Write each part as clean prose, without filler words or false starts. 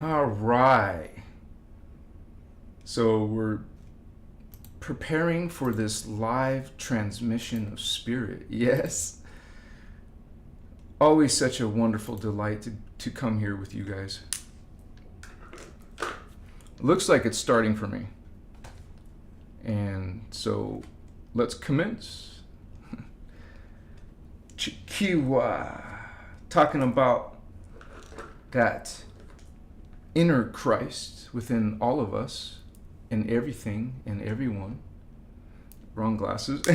All right. So we're preparing for this live transmission of spirit. Yes. Always such a wonderful delight to come here with you guys. Looks like it's starting for me. And so let's commence. Chikiwa. Talking about that inner Christ within all of us and everything and everyone. Wrong glasses.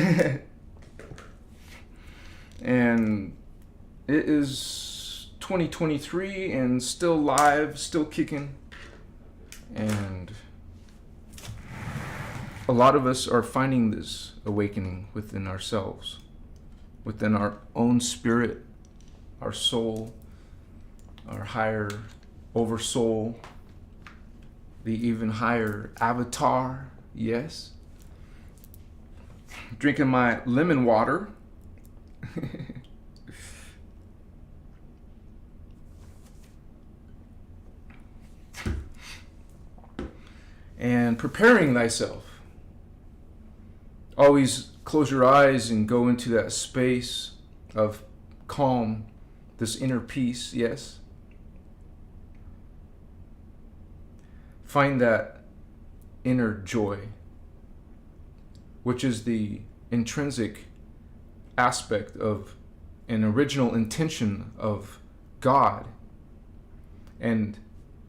And it is 2023 and still live, still kicking. And a lot of us are finding this awakening within ourselves, within our own spirit, our soul, our higher oversoul, the even higher avatar. Yes. Drinking my lemon water. And preparing thyself. Always close your eyes and go into that space of calm, this inner peace. Yes. Find that inner joy, which is the intrinsic aspect of an original intention of God. And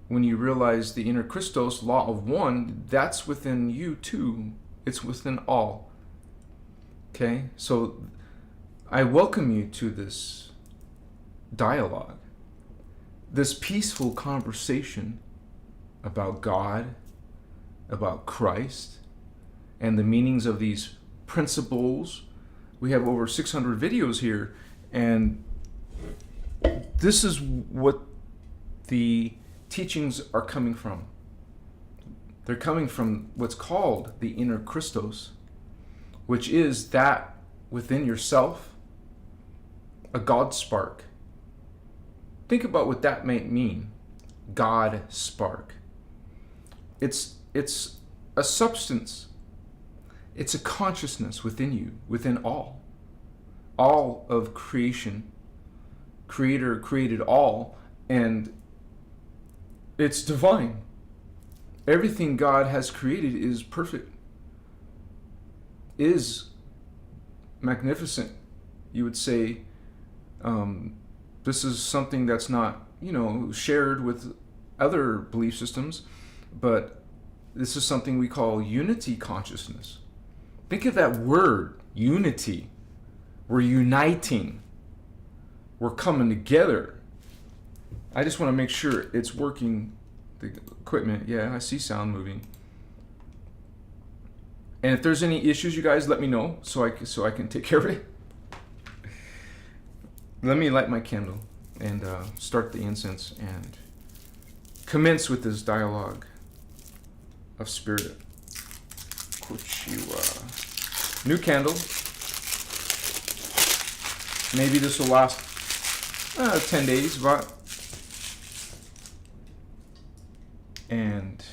when you realize the inner Krystos, law of one, that's within you too. It's within all. Okay? So I welcome you to this dialogue, this peaceful conversation about God, about Christ, and the meanings of these principles. We have over 600 videos here, and this is what the teachings are coming from. They're coming from what's called the inner Christos, which is that within yourself, a God spark. Think about what that might mean. God spark. It's a substance. It's a consciousness within you, within all. All of creation. Creator created all, and it's divine. Everything God has created is perfect, is magnificent. You would say this is something that's not, shared with other belief systems, but this is something we call unity consciousness. Think of that word, unity. We're uniting. We're coming together. I just want to make sure it's working, the equipment. Yeah, I see sound moving. And if there's any issues, you guys let me know so I can take care of it. Let me light my candle and start the incense and commence with this dialogue of spirit. Kochiwa. New candle. Maybe this will last 10 days, but and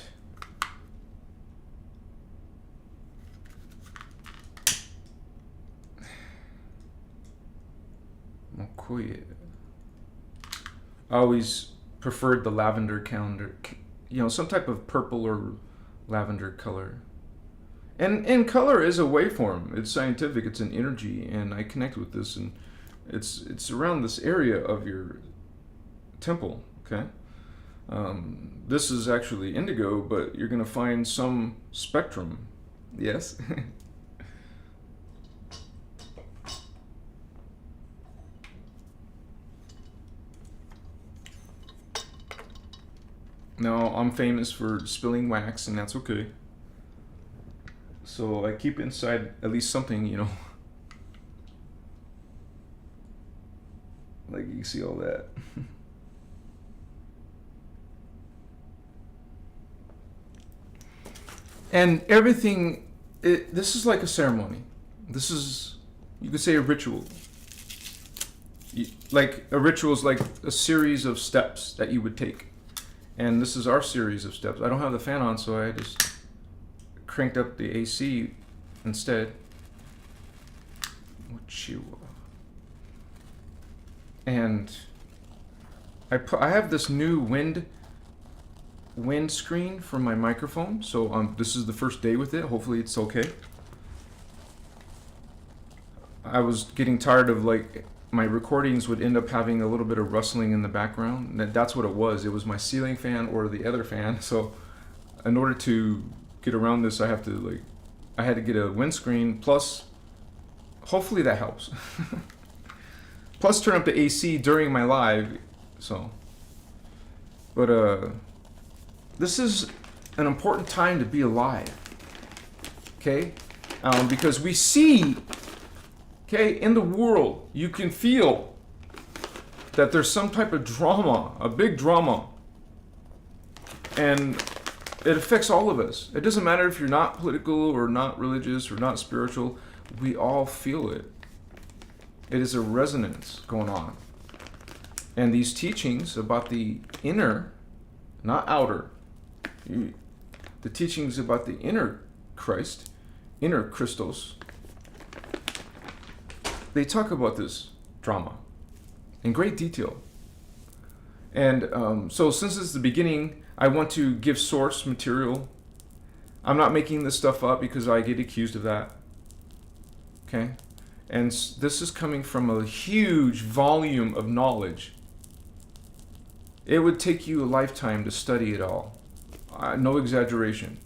I always preferred the lavender calendar, some type of purple or lavender color. And color is a waveform. It's scientific. It's an energy, and I connect with this, and it's around this area of your temple. Okay. This is actually indigo, but you're going to find some spectrum. Yes. Now, I'm famous for spilling wax, and that's okay. So I keep inside at least something, Like you can see all that. And everything, this is like a ceremony. This is, you could say, a ritual. Like a ritual is like a series of steps that you would take. And this is our series of steps. I don't have the fan on, so I just cranked up the AC instead. And I have this new wind screen for my microphone, so this is the first day with it. Hopefully it's okay. I was getting tired of my recordings would end up having a little bit of rustling in the background. That's what it was. It was my ceiling fan or the other fan. So in order to get around this, I had to get a windscreen, plus hopefully that helps. Plus turn up the AC during my live. So, but this is an important time to be alive. Okay? Because we see, okay, in the world, you can feel that there's some type of drama, a big drama. And it affects all of us. It doesn't matter if you're not political or not religious or not spiritual. We all feel it. It is a resonance going on. And these teachings about the inner, not outer, the teachings about the inner Christ, inner Krystos, they talk about this drama in great detail. And so since it's the beginning, I want to give source material. I'm not making this stuff up because I get accused of that. Okay? And this is coming from a huge volume of knowledge. It would take you a lifetime to study it all. No exaggeration.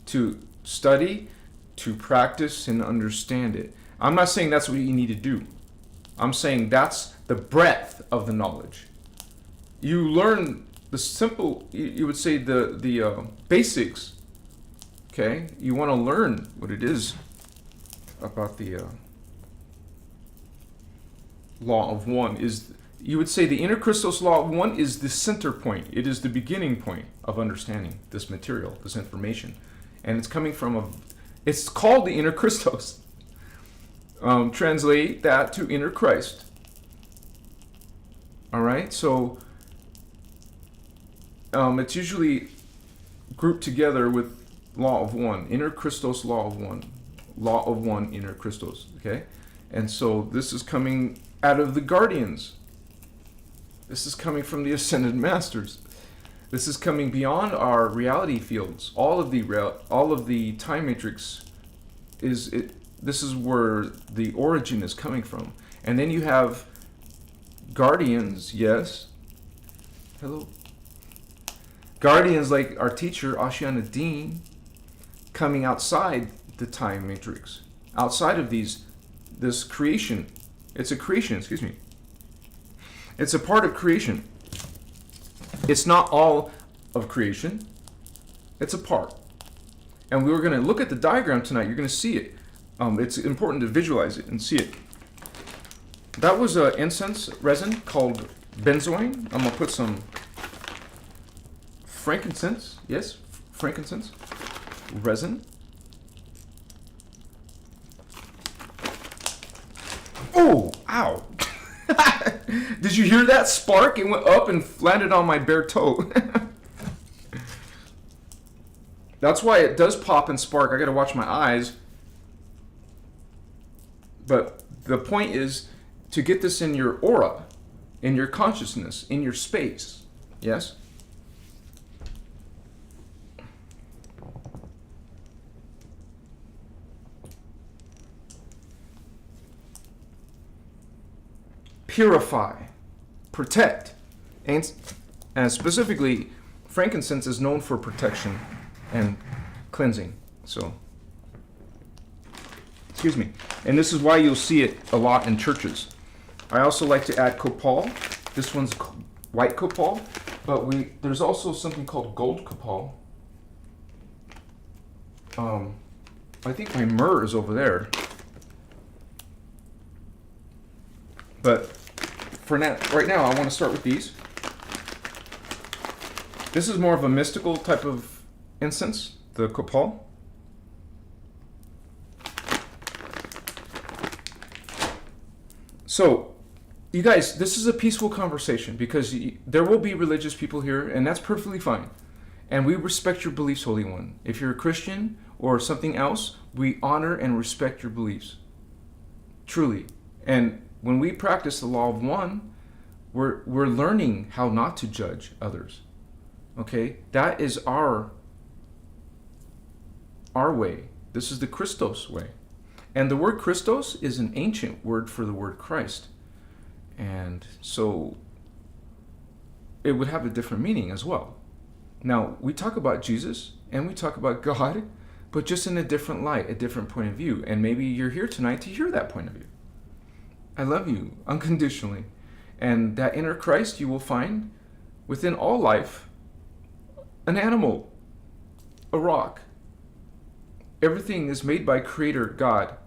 To study, to practice, and understand it. I'm not saying that's what you need to do. I'm saying that's the breadth of the knowledge. You learn the simple, you would say the basics. Okay? You want to learn what it is about the law of one. You would say the inner Krystos law of one is the center point. It is the beginning point of understanding this material, this information. And it's coming from it's called the inner Krystos. Translate that to inner Christ. All right, so it's usually grouped together with law of one, inner Krystos law of one, inner Krystos. Okay, and so this is coming out of the guardians. This is coming from the ascended masters. This is coming beyond our reality fields. All of the time matrix is it. This is where the origin is coming from. And then you have guardians, yes. Hello. Guardians like our teacher, Ashiana Dean, coming outside the time matrix. Outside of this creation. It's a creation, excuse me. It's a part of creation. It's not all of creation. It's a part. And we were going to look at the diagram tonight. You're going to see it. It's important to visualize it and see it. That was an incense resin called benzoin. I'm going to put some frankincense. Yes, frankincense resin. Oh, ow. Did you hear that spark? It went up and landed on my bare toe. That's why it does pop and spark. I got to watch my eyes. But the point is to get this in your aura, in your consciousness, in your space. Yes? Purify, protect, and specifically, frankincense is known for protection and cleansing. So, excuse me. And this is why you'll see it a lot in churches. I also like to add copal. This one's white copal, but there's also something called gold copal. I think my myrrh is over there. But for now, right now, I want to start with these. This is more of a mystical type of incense, the copal. So, You guys, this is a peaceful conversation because there will be religious people here, and that's perfectly fine. And we respect your beliefs, Holy One. If you're a Christian or something else, we honor and respect your beliefs. Truly. And when we practice the law of one, we're learning how not to judge others. Okay? That is our way. This is the Krystos way. And the word Christos is an ancient word for the word Christ. And so it would have a different meaning as well. Now, we talk about Jesus and we talk about God, but just in a different light, a different point of view. And maybe you're here tonight to hear that point of view. I love you unconditionally. And that inner Christ you will find within all life, an animal, a rock. Everything is made by Creator God.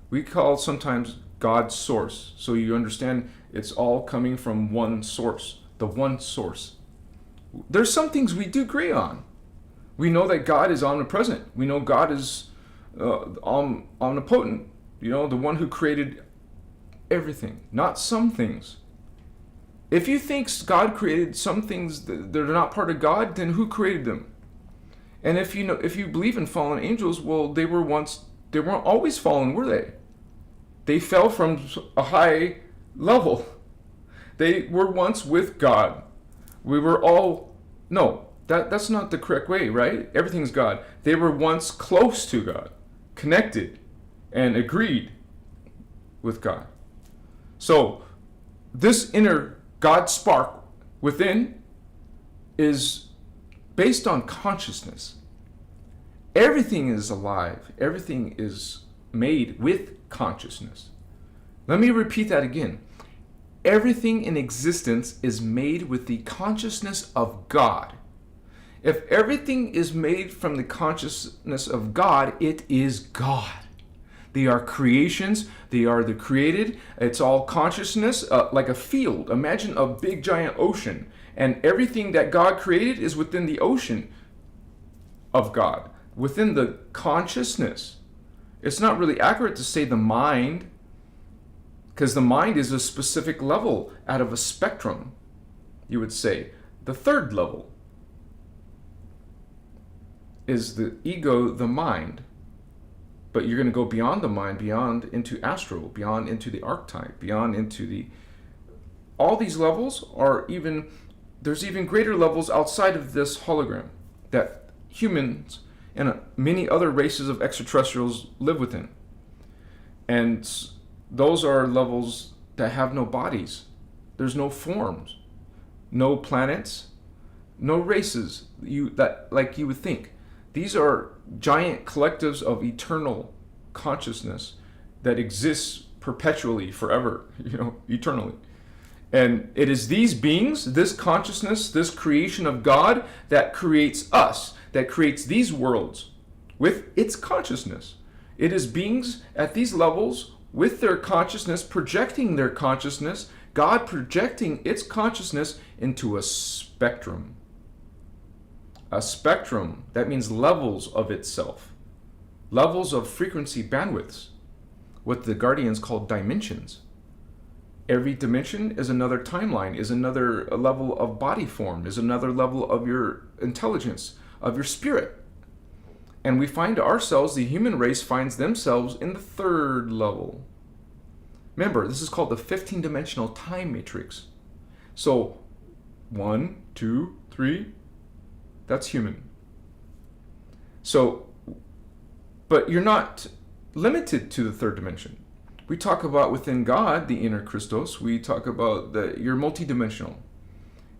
We call sometimes God's source. So you understand it's all coming from one source, the one source. There's some things we do agree on. We know that God is omnipresent. We know God is omnipotent. You know, the one who created everything, not some things. If you think God created some things that are not part of God, then who created them? And if you believe in fallen angels, well, they weren't always fallen, were they? They fell from a high level. They were once with God. That's not the correct way, right? Everything's God. They were once close to God, connected, and agreed with God. So this inner God spark within is based on consciousness. Everything is alive. Everything is made with consciousness. Let me repeat that again. Everything in existence is made with the consciousness of God. If everything is made from the consciousness of God, it is God. They are creations. They are the created. It's all consciousness, like a field. Imagine a big giant ocean, and everything that God created is within the ocean of God, within the consciousness. It's not really accurate to say the mind, because the mind is a specific level out of a spectrum, you would say. The third level is the ego, the mind. But you're going to go beyond the mind, beyond into astral, beyond into the archetype, beyond into all these levels there's even greater levels outside of this hologram that humans and many other races of extraterrestrials live within. And those are levels that have no bodies. There's no forms, no planets, no races like you would think. These are giant collectives of eternal consciousness that exists perpetually, forever, eternally. And it is these beings, this consciousness, this creation of God that creates us, that creates these worlds with its consciousness. It is beings at these levels with their consciousness, projecting their consciousness, God projecting its consciousness into a spectrum. A spectrum, that means levels of itself, levels of frequency bandwidths, what the Guardians call dimensions. Every dimension is another timeline, is another level of body form, is another level of your intelligence, of your spirit. And we find ourselves, the human race finds themselves in the third level. Remember, this is called the 15-dimensional time matrix. So 1, 2, 3, that's human. So, but you're not limited to the third dimension. We talk about within God, the inner Christos, we talk about you're multidimensional.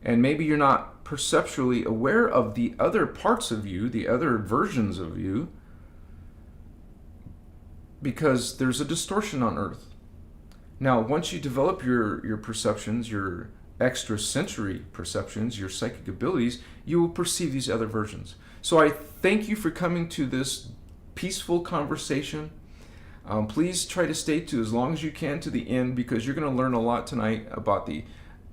And maybe you're not perceptually aware of the other parts of you, the other versions of you, because there's a distortion on Earth. Now, once you develop your perceptions, your extrasensory perceptions, your psychic abilities, you will perceive these other versions. So I thank you for coming to this peaceful conversation. Please try to stay to as long as you can to the end, because you're going to learn a lot tonight about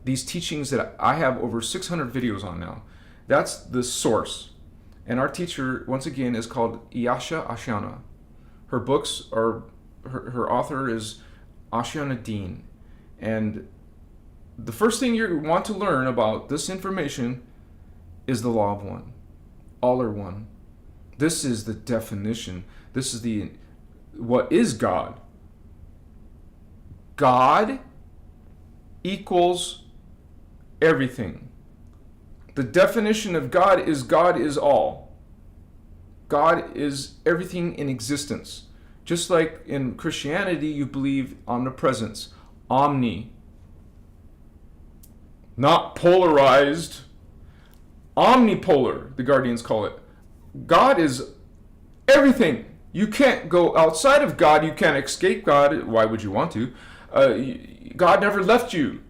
these teachings that I have over 600 videos on now. That's the source. And our teacher, once again, is called Iyasha Ashiana. Her books are, her author is Ashiana Dean. And the first thing you want to learn about this information is the law of one. All are one. This is the definition. This is what is God? God equals everything. The definition of God is all. God is everything in existence. Just like in Christianity, you believe omnipresence, omni. Not polarized, omnipolar, the Guardians call it. God is everything. You can't go outside of God. You can't escape God. Why would you want to? God never left you.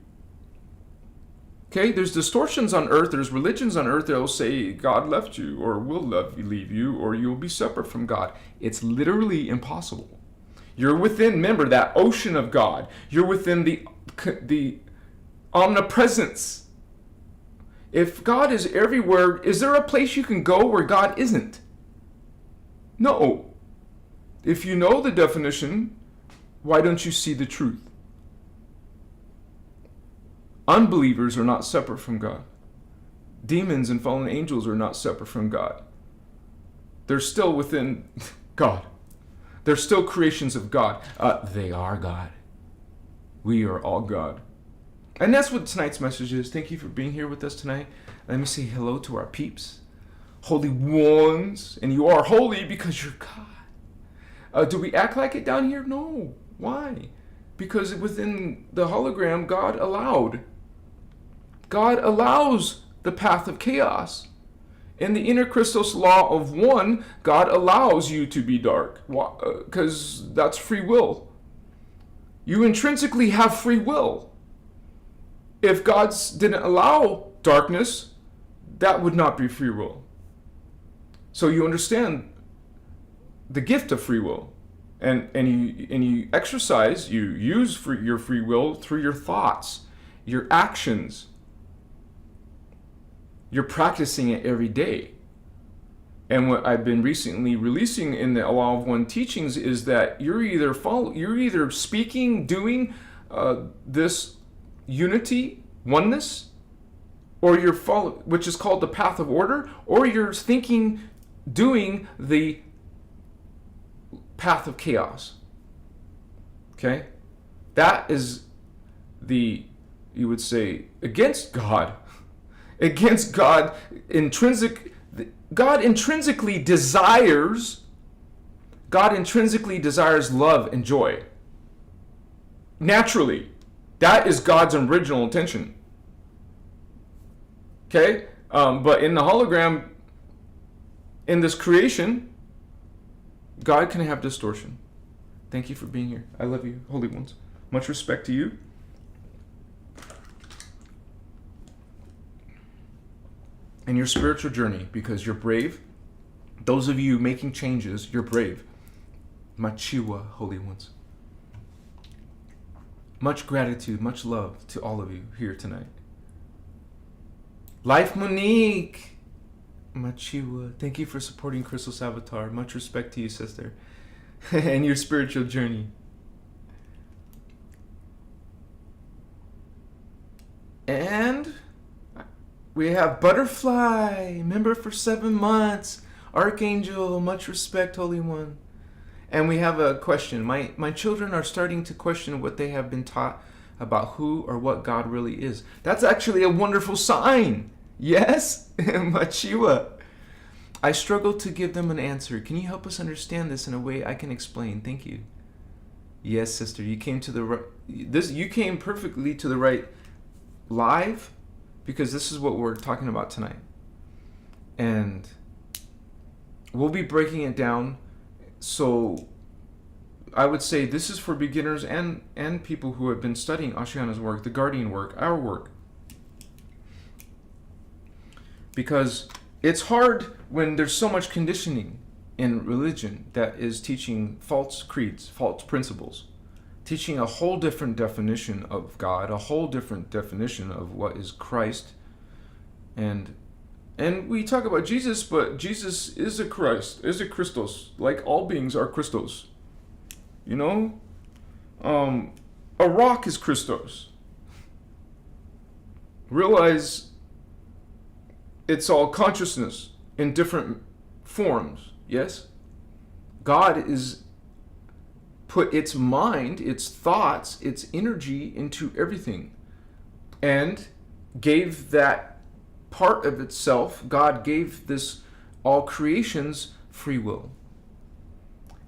Okay, there's distortions on earth. There's religions on earth that will say God left you or will leave you or you'll be separate from God. It's literally impossible. You're within, remember, that ocean of God. You're within the omnipresence. If God is everywhere, is there a place you can go where God isn't? No. If you know the definition, why don't you see the truth? Unbelievers are not separate from God. Demons and fallen angels are not separate from God. They're still within God. They're still creations of God. They are God. We are all God. And that's what tonight's message is. Thank you for being here with us tonight. Let me say hello to our peeps. Holy ones. And you are holy because you're God. Do we act like it down here? No. Why? Because within the hologram, God allows the path of chaos. In the inner Christos law of one, God allows you to be dark. Because that's free will. You intrinsically have free will. If God didn't allow darkness, that would not be free will. So you understand the gift of free will. And you exercise, you use your free will through your thoughts, your actions. You're practicing it every day. And what I've been recently releasing in the Law of One teachings is that you're either speaking, doing this unity, oneness, or you're which is called the path of order, or you're thinking, doing the path of chaos. Okay? That is you would say, against God. Against God. God intrinsically desires love and joy. Naturally. That is God's original intention. Okay? But in the hologram, in this creation, God can have distortion. Thank you for being here. I love you, holy ones. Much respect to you. And your spiritual journey, because you're brave. Those of you making changes, you're brave. Machiwa, holy ones. Much gratitude, much love to all of you here tonight. Life Monique. Machiwa. Thank you for supporting Krystos Avatar. Much respect to you, sister. And your spiritual journey. And we have Butterfly, member for 7 months. Archangel, much respect, Holy One. And we have a question. My children are starting to question what they have been taught about who or what God really is. That's actually a wonderful sign. Yes? Machiwa. I struggle to give them an answer. Can you help us understand this in a way I can explain? Thank you. Yes, sister. You came perfectly to the right live, because this is what we're talking about tonight. And we'll be breaking it down. So I would say this is for beginners and people who have been studying Ashiana's work, the Guardian work, our work. Because it's hard when there's so much conditioning in religion that is teaching false creeds, false principles, teaching a whole different definition of God, a whole different definition of what is Christ. And we talk about Jesus, but Jesus is a Christ, is a Christos, like all beings are Christos. You know? A rock is Christos. realize it's all consciousness in different forms, yes? God is put its mind, its thoughts, its energy into everything, and gave that part of itself, God gave this all creations free will.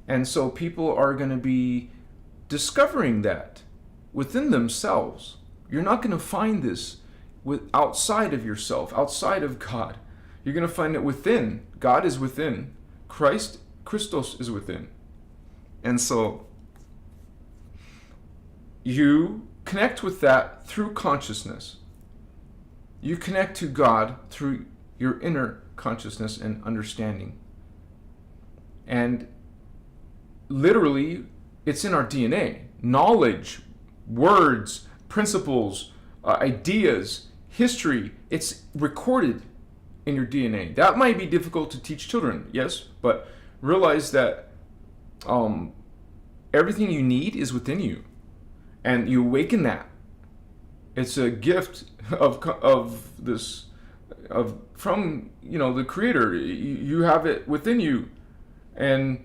And so people are going to be discovering that within themselves. You're not going to find this outside of yourself, outside of God. You're going to find it within. God is within. Krystos is within. And so you connect with that through consciousness. You connect to God through your inner consciousness and understanding. And literally, it's in our DNA. Knowledge, words, principles, ideas, history, it's recorded in your DNA. That might be difficult to teach children, yes, but realize that everything you need is within you, and you awaken that. It's a gift from the Creator. You have it within you, and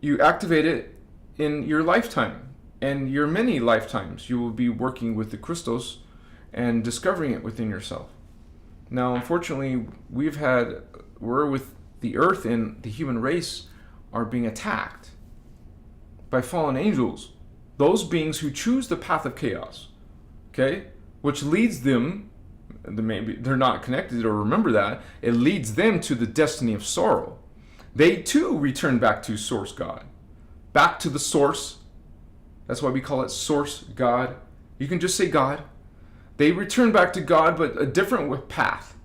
you activate it in your lifetime, and your many lifetimes. You will be working with the Krystos and discovering it within yourself. Now, unfortunately, we're with the earth, and the human race are being attacked by fallen angels, those beings who choose the path of chaos, okay, which leads them, maybe they're not connected or remember that, it leads them to the destiny of sorrow. They too return back to Source God, back to the source. That's why we call it Source God. You can just say God. They return back to God, but a different path.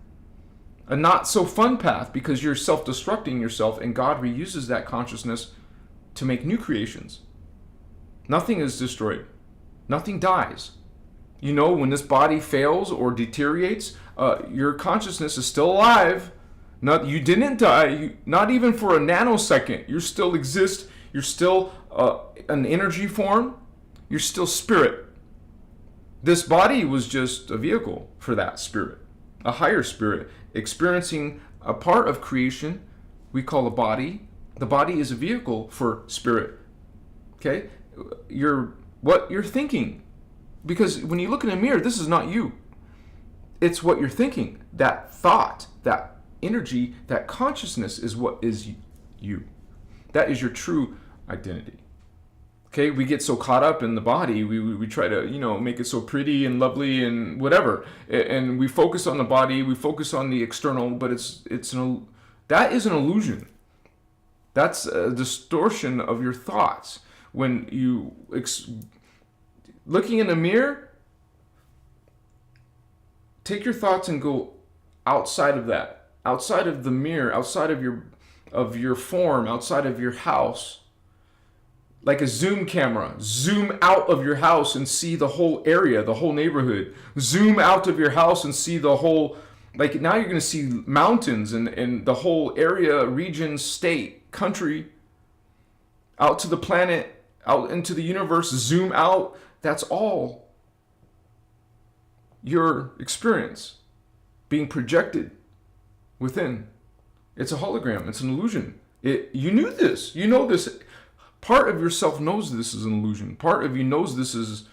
A not so fun path, because you're self-destructing yourself, and God reuses that consciousness to make new creations. Nothing is destroyed. Nothing dies. When this body fails or deteriorates, your consciousness is still alive. You didn't die, not even for a nanosecond. You still exist. You're still an energy form. You're still spirit. This body was just a vehicle for that spirit, a higher spirit, experiencing a part of creation we call a body. The body is a vehicle for spirit. Okay? What you're thinking. Because when you look in a mirror, this is not you. It's what you're thinking. That thought, that energy, that consciousness is what is you. That is your true identity. Okay, we get so caught up in the body, we try to, make it so pretty and lovely and whatever. And we focus on the body, we focus on the external, but that is an illusion. That's a distortion of your thoughts. When you looking in a mirror, take your thoughts and go outside of that, outside of the mirror, outside of your form, outside of your house. Like a zoom camera, zoom out of your house and see the whole area, the whole neighborhood. Zoom out of your house and see the whole, now you're going to see mountains and the whole area, region, state, country, out to the planet, out into the universe, zoom out. That's all your experience being projected within. It's a hologram. It's an illusion. You knew this. You know this. Part of yourself knows this is an illusion. Part of you knows this is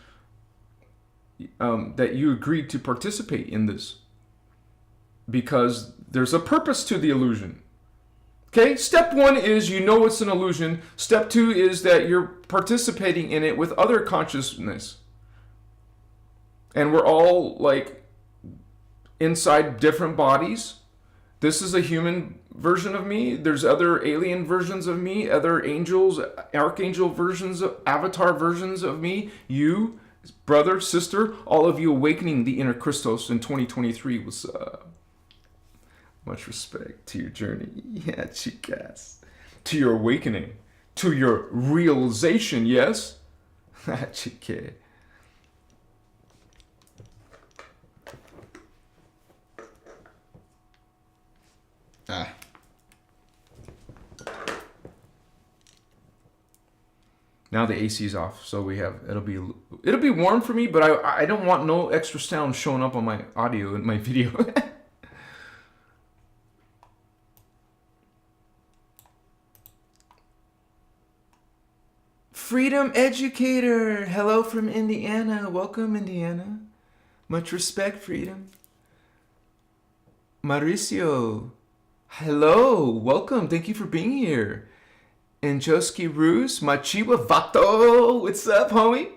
that you agreed to participate in this because there's a purpose to the illusion. Okay, step 1 is you know it's an illusion. Step 2 is that you're participating in it with other consciousness. And we're all inside different bodies. This is a human version of me. There's other alien versions of me, other angels, archangel versions, avatar versions of me. You, brother, sister, all of you awakening the inner Krystos in 2023 was much respect to your journey. Yeah, chicas. To your awakening, to your realization, yes? Chique. Now the AC is off, so it'll be warm for me, but I don't want no extra sound showing up on my audio and my video. Freedom Educator, hello from Indiana. Welcome, Indiana. Much respect, Freedom. Mauricio, hello, welcome. Thank you for being here. Anjoski Roos, Machiwa Vato, what's up, homie?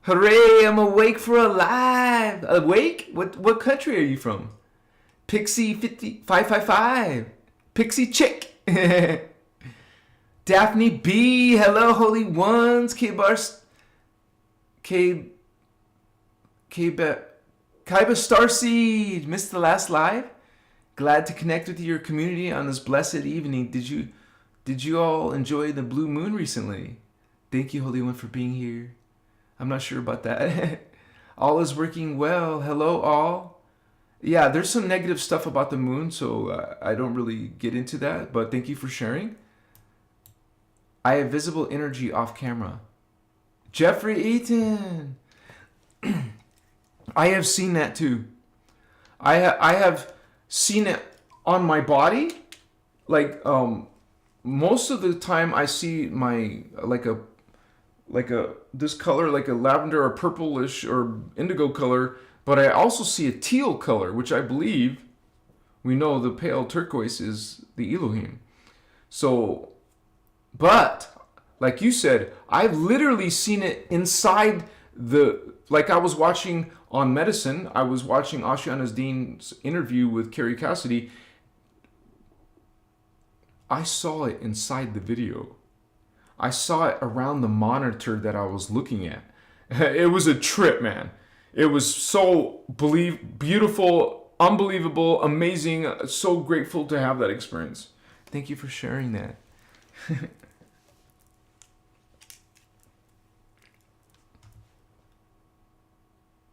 Hooray, I'm awake for alive. Awake? What country are you from? Pixie 555. Pixie Chick. Daphne B, hello, Holy Ones. Kaiba Starseed, missed the last live? Glad to connect with your community on this blessed evening. Did you all enjoy the blue moon recently? Thank you, Holy One, for being here. I'm not sure about that. All is working well. Hello, all. Yeah, there's some negative stuff about the moon, so I don't really get into that, but thank you for sharing. I have visible energy off camera. Jeffrey Eaton. I have seen that too. I have seen it on my body. Like, most of the time I see my this color, like a lavender or purplish or indigo color, but I also see a teal color, which I believe we know the pale turquoise is the Elohim. So, but like you said, I've literally seen it inside like I was watching on Medicine, I was watching Ashiana's Dean's interview with Carrie Cassidy. I saw it inside the video. I saw it around the monitor that I was looking at. It was a trip, man. It was so beautiful, unbelievable, amazing. So grateful to have that experience. Thank you for sharing that.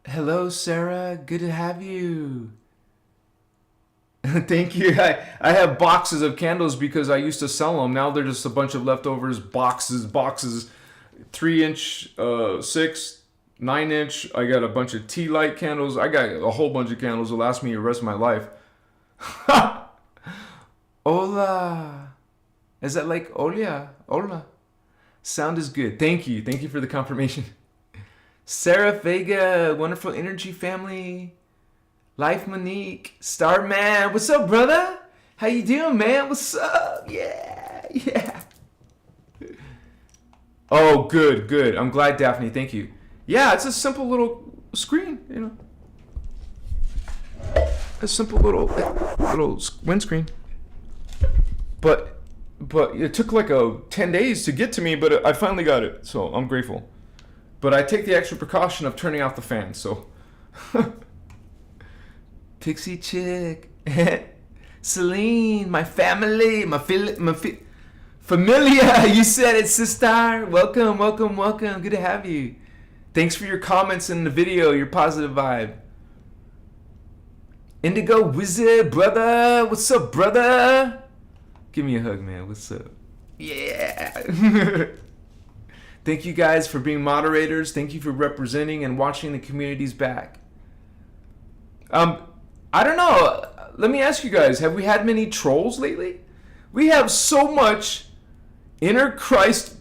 Hello, Sarah. Good to have you. Thank you. I have boxes of candles because I used to sell them. Now they're just a bunch of leftovers, boxes, 3-inch, 6, 9-inch. I got a bunch of tea light candles. I got a whole bunch of candles that'll last me the rest of my life. Hola. Is that like Olia? Hola. Sound is good. Thank you. Thank you for the confirmation. Sarah Vega, wonderful energy family. Life Monique, Starman, what's up, brother? How you doing, man? What's up? Yeah. Oh, good. I'm glad, Daphne. Thank you. Yeah, it's a simple little screen, you know. A simple little windscreen. But it took like 10 days to get to me, but I finally got it, so I'm grateful. But I take the extra precaution of turning off the fan, so. Pixie Chick. Celine, my family, familia, you said it, sister. Welcome. Good to have you. Thanks for your comments in the video, your positive vibe. Indigo Wizard, brother. What's up, brother? Give me a hug, man. What's up? Yeah. Thank you guys for being moderators. Thank you for representing and watching the community's back. I don't know. Let me ask you guys, have we had many trolls lately? We have so much inner Christ,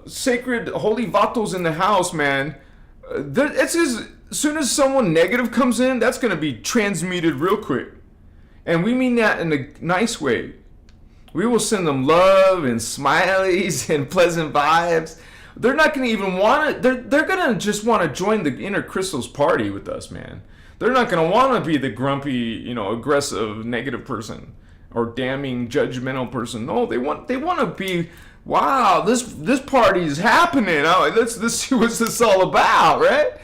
sacred holy vatos in the house, man. It's as soon as someone negative comes in, that's going to be transmuted real quick. And we mean that in a nice way. We will send them love and smileys and pleasant vibes. They're not going to even want to, they're going to just want to join the inner Krystos party with us, man. They're not going to want to be the grumpy, aggressive, negative person or damning, judgmental person. No, they want to be, wow, this party is happening. Oh, let's see what's this all about, right?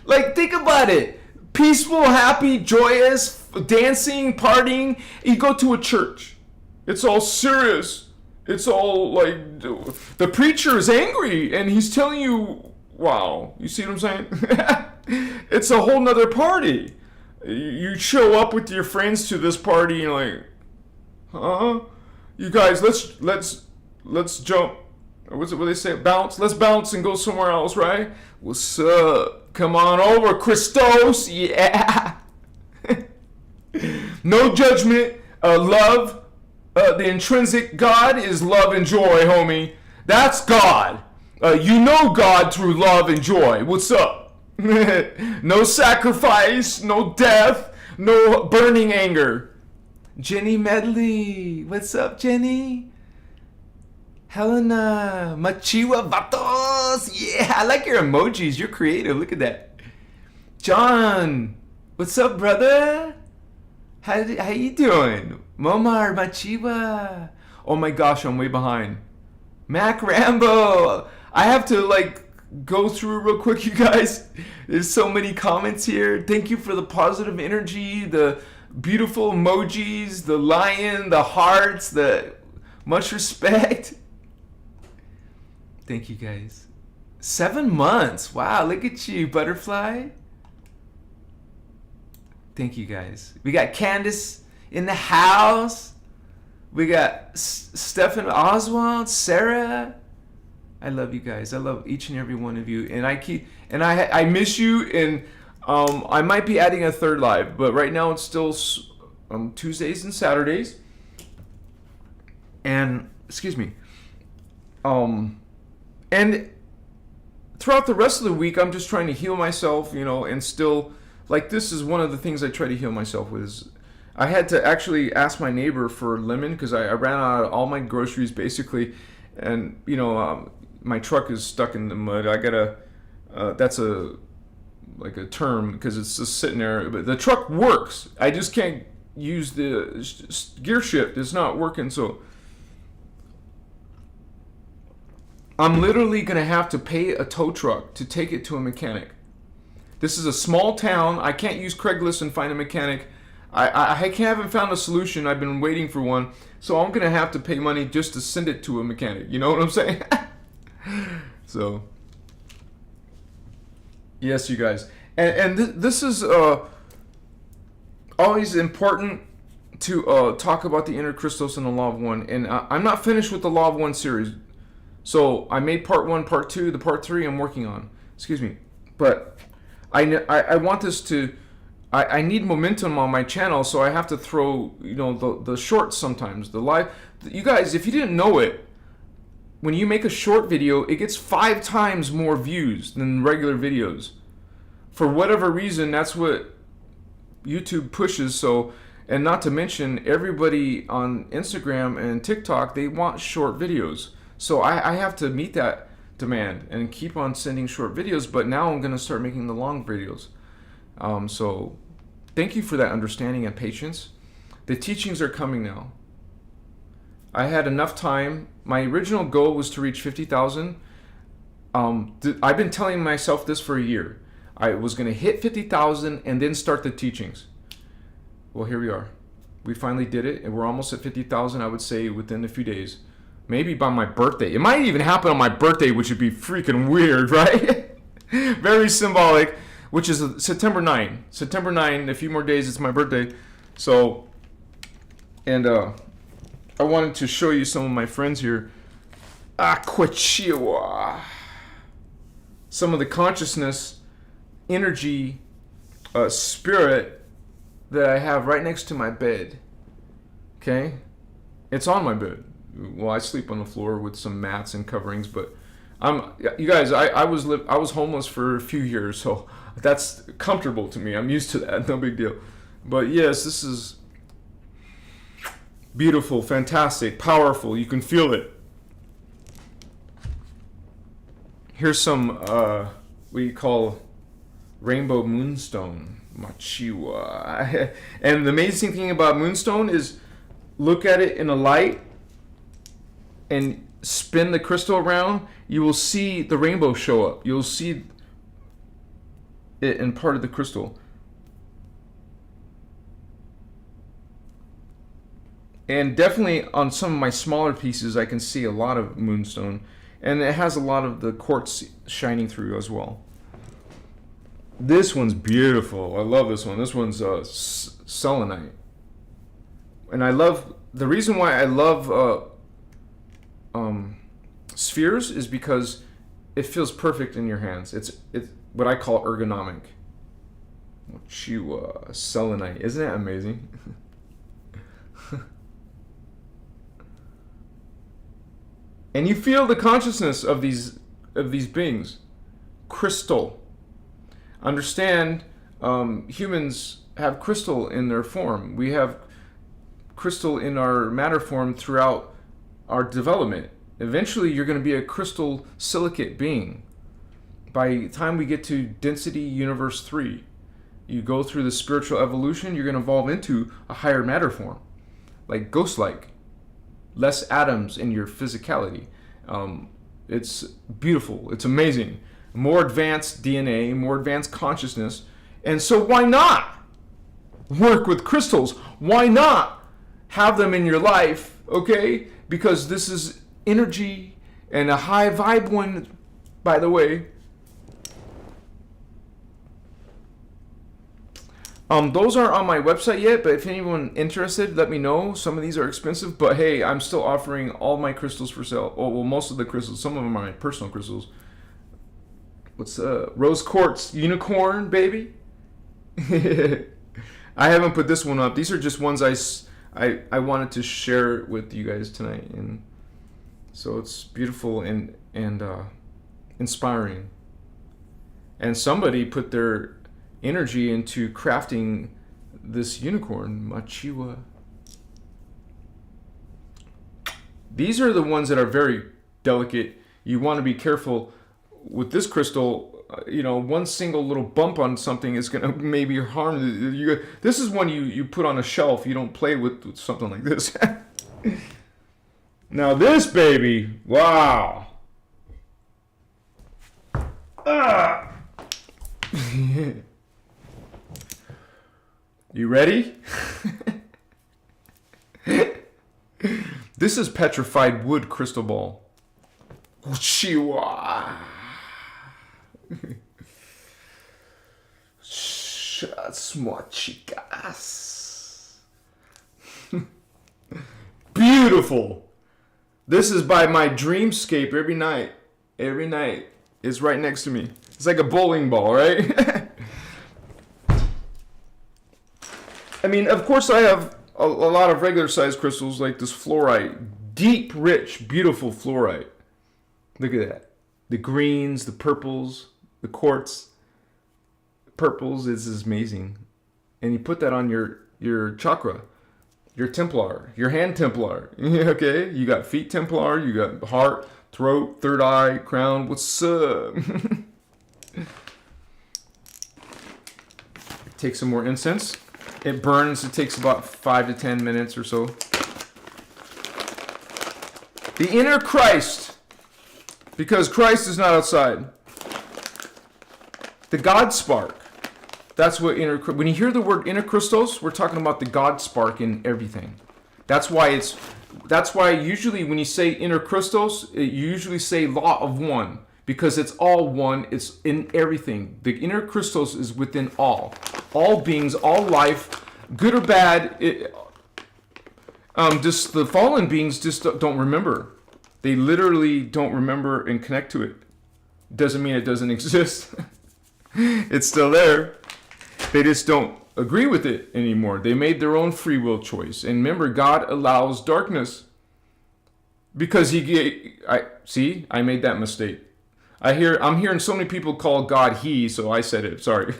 Like, think about it. Peaceful, happy, joyous, dancing, partying. You go to a church. It's all serious. It's all like, the preacher is angry and he's telling you, wow, you see what I'm saying? It's a whole nother party. You show up with your friends to this party and you're like, huh? You guys, let's let's jump. What's it? What they say? Bounce. Let's bounce and go somewhere else, right? What's up? Come on over, Christos. Yeah. No judgment. Love. The intrinsic God is love and joy, homie. That's God. You know God through love and joy. What's up? No sacrifice, no death, no burning anger. Jenny Medley. What's up, Jenny? Helena. Machiwa Vatos. Yeah, I like your emojis. You're creative. Look at that. John. What's up, brother? How you doing? Momar Machiwa. Oh my gosh, I'm way behind. Mac Rambo. I have to go through real quick, you guys. There's so many comments here. Thank you for the positive energy, the beautiful emojis, the lion, the hearts, the much respect. Thank you, guys. 7 months. Wow, look at you, butterfly. Thank you, guys. We got Candace in the house. We got Stefan Oswald, Sarah. I love you guys. I love each and every one of you. And I miss you. And I might be adding a third live, but right now it's still Tuesdays and Saturdays. And excuse me. And throughout the rest of the week, I'm just trying to heal myself, and still, this is one of the things I try to heal myself with. Is I had to actually ask my neighbor for lemon because I ran out of all my groceries basically, and my truck is stuck in the mud. I gotta, that's a term because it's just sitting there. But the truck works. I just can't use the gear shift. It's not working, so I'm literally gonna have to pay a tow truck to take it to a mechanic. This is a small town. I can't use Craigslist and find a mechanic. I haven't found a solution. I've been waiting for one. So I'm going to have to pay money just to send it to a mechanic. You know what I'm saying? So, yes, you guys. And this is always important to talk about the inner Krystos and the Law of One. And I'm not finished with the Law of One series. So I made part 1, part 2, the part 3 I'm working on. Excuse me. But I want this to... I need momentum on my channel, so I have to throw, the shorts sometimes, the live. You guys, if you didn't know it, when you make a short video, it gets 5 times more views than regular videos. For whatever reason, that's what YouTube pushes. So, and not to mention, everybody on Instagram and TikTok, they want short videos. So I have to meet that demand and keep on sending short videos. But now I'm going to start making the long videos. So thank you for that understanding and patience. The teachings are coming now. I had enough time. My original goal was to reach 50,000. I've been telling myself this for a year. I was going to hit 50,000 and then start the teachings. Well, here we are. We finally did it, and we're almost at 50,000, I would say, within a few days. Maybe by my birthday. It might even happen on my birthday, which would be freaking weird, right? Very symbolic. Which is September 9. September 9, a few more days, it's my birthday. So, and I wanted to show you some of my friends here. Aquachiwa. Some of the consciousness, energy, spirit that I have right next to my bed. Okay? It's on my bed. Well, I sleep on the floor with some mats and coverings, but you guys, I was homeless for a few years, so that's comfortable to me. I'm used to that. No big deal. But yes, this is beautiful, fantastic, powerful. You can feel it. Here's some what you call rainbow moonstone, Machiwa. And the amazing thing about moonstone is look at it in a light and spin the crystal around, you will see the rainbow show up. You'll see it in part of the crystal. And definitely on some of my smaller pieces, I can see a lot of moonstone. And it has a lot of the quartz shining through as well. This one's beautiful. I love this one. This one's selenite. And I love, the reason why I love spheres is because it feels perfect in your hands. It's what I call ergonomic. Selenite. Isn't that amazing? And you feel the consciousness of these beings. Crystal. Understand, humans have crystal in their form. We have crystal in our matter form throughout our development. Eventually, you're going to be a crystal silicate being. By the time we get to density universe 3, you go through the spiritual evolution, you're going to evolve into a higher matter form, like ghost-like. Less atoms in your physicality. It's beautiful. It's amazing. More advanced DNA, more advanced consciousness. And so why not work with crystals? Why not have them in your life, okay? Because this is energy and a high vibe one, by the way. Those aren't on my website yet, but if anyone interested, let me know. Some of these are expensive, but hey, I'm still offering all my crystals for sale. Oh, well, most of the crystals. Some of them are my personal crystals. What's rose quartz unicorn, baby? I haven't put this one up. These are just ones I wanted to share with you guys tonight, and so it's beautiful and inspiring. And somebody put their energy into crafting this unicorn, Machiwa. These are the ones that are very delicate. You want to be careful with this crystal. One single little bump on something is going to maybe harm you. This is one you put on a shelf. You don't play with something like this. Now this baby, wow. You ready? This is petrified wood crystal ball. Chihuahua. Chicas. Beautiful. This is by my dreamscape every night. Every night. It's right next to me. It's like a bowling ball, right? I mean, of course I have a lot of regular sized crystals like this fluorite. Deep, rich, beautiful fluorite. Look at that. The greens, the purples, the quartz. Purples is amazing. And you put that on your chakra, your Templar, your hand Templar. Okay? You got feet Templar, you got heart, throat, third eye, crown. What's up? Take some more incense. It burns. It takes about 5 to 10 minutes or so. The inner Christ, because Christ is not outside. The God spark. That's what when you hear the word inner Christos, we're talking about the God spark in everything. That's why usually when you say inner Christos, you usually say law of one, because it's all one. It's in everything. The inner Christos is within all beings, all life, good or bad. Just the fallen beings just don't remember. They literally don't remember and connect to it. Doesn't mean it doesn't exist. It's still there. They just don't agree with it anymore. They made their own free will choice. And remember, God allows darkness because I made that mistake. I'm hearing so many people call God he, so I said it. Sorry.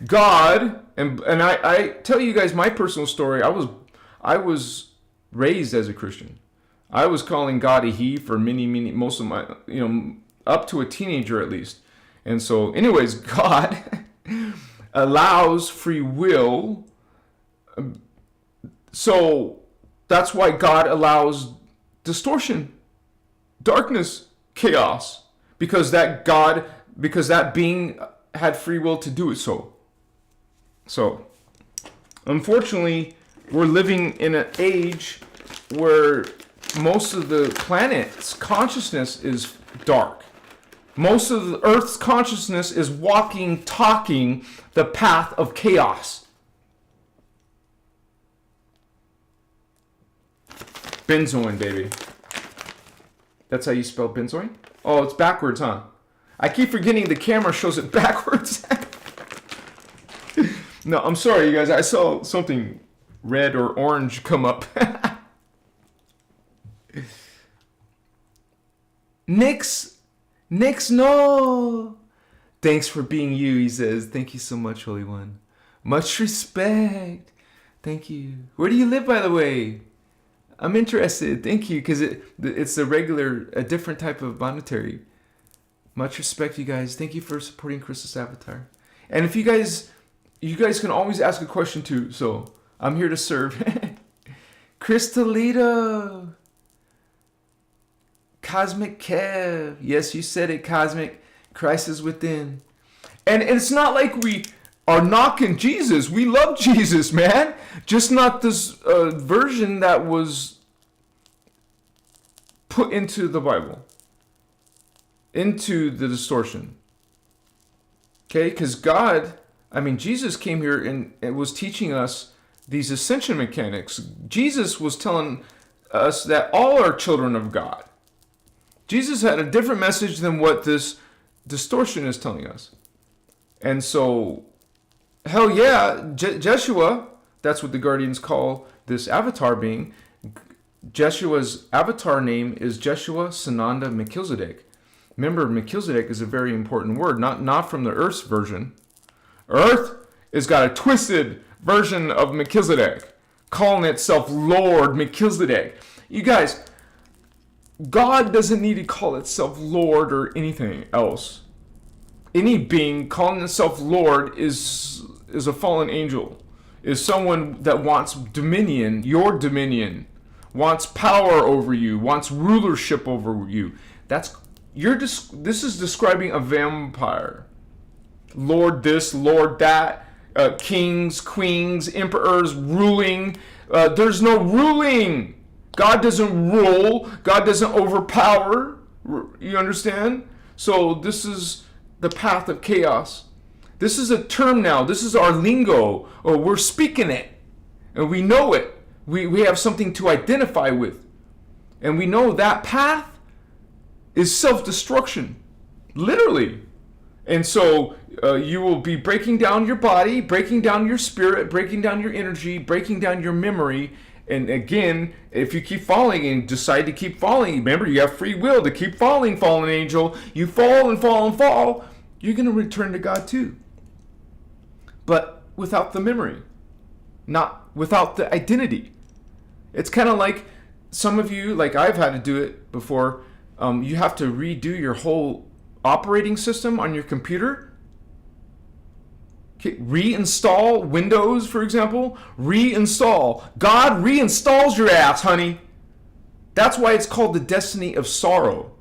God, and I tell you guys my personal story. I was raised as a Christian. I was calling God a he for most of my, up to a teenager at least. And so, anyways, God allows free will. So that's why God allows distortion, darkness, chaos, because that being had free will to do it so. So, unfortunately, we're living in an age where most of the planet's consciousness is dark. Most of the Earth's consciousness is talking the path of chaos. Benzoin, baby. That's how you spell benzoin? Oh, it's backwards, huh? I keep forgetting the camera shows it backwards. No, I'm sorry, you guys. I saw something red or orange come up. Nix, no. Thanks for being you, he says. Thank you so much, Holy One. Much respect. Thank you. Where do you live, by the way? I'm interested. Thank you, because it's a different type of monetary. Much respect, you guys. Thank you for supporting Krystos Avatar. And if you guys can always ask a question too, so I'm here to serve. Crystalito. Cosmic Kev. Yes, you said it, Cosmic. Christ is within. And it's not like we are knocking Jesus. We love Jesus, man. Just not this version that was put into the Bible. Into the distortion. Okay? Because Jesus came here and was teaching us these ascension mechanics. Jesus was telling us that all are children of God. Jesus had a different message than what this distortion is telling us. And so, hell yeah, Jeshua, that's what the Guardians call this avatar being. Jeshua's avatar name is Jeshua Sananda Melchizedek. Remember, Melchizedek is a very important word, not from the Earth's version. Earth has got a twisted version of Melchizedek, calling itself Lord Melchizedek. You guys, God doesn't need to call itself Lord or anything else. Any being calling itself Lord is a fallen angel, is someone that wants dominion, your dominion, wants power over you, wants rulership over you. This is describing a vampire. Lord this, Lord that, kings, queens, emperors, ruling. There's no ruling. God doesn't rule. God doesn't overpower. You understand? So this is the path of chaos. This is a term now. This is our lingo. Or we're speaking it. And we know it. We have something to identify with. And we know that path is self-destruction. Literally. And so you will be breaking down your body, breaking down your spirit, breaking down your energy, breaking down your memory. And again, if you keep falling and decide to keep falling, remember you have free will to keep falling, fallen angel. You fall and fall and fall, you're going to return to God too. But without the memory, not without the identity. It's kind of like some of you, like I've had to do it before, you have to redo your whole operating system on your computer. Okay, reinstall Windows, for example. Reinstall. God reinstalls your ass, honey. That's why it's called the destiny of sorrow.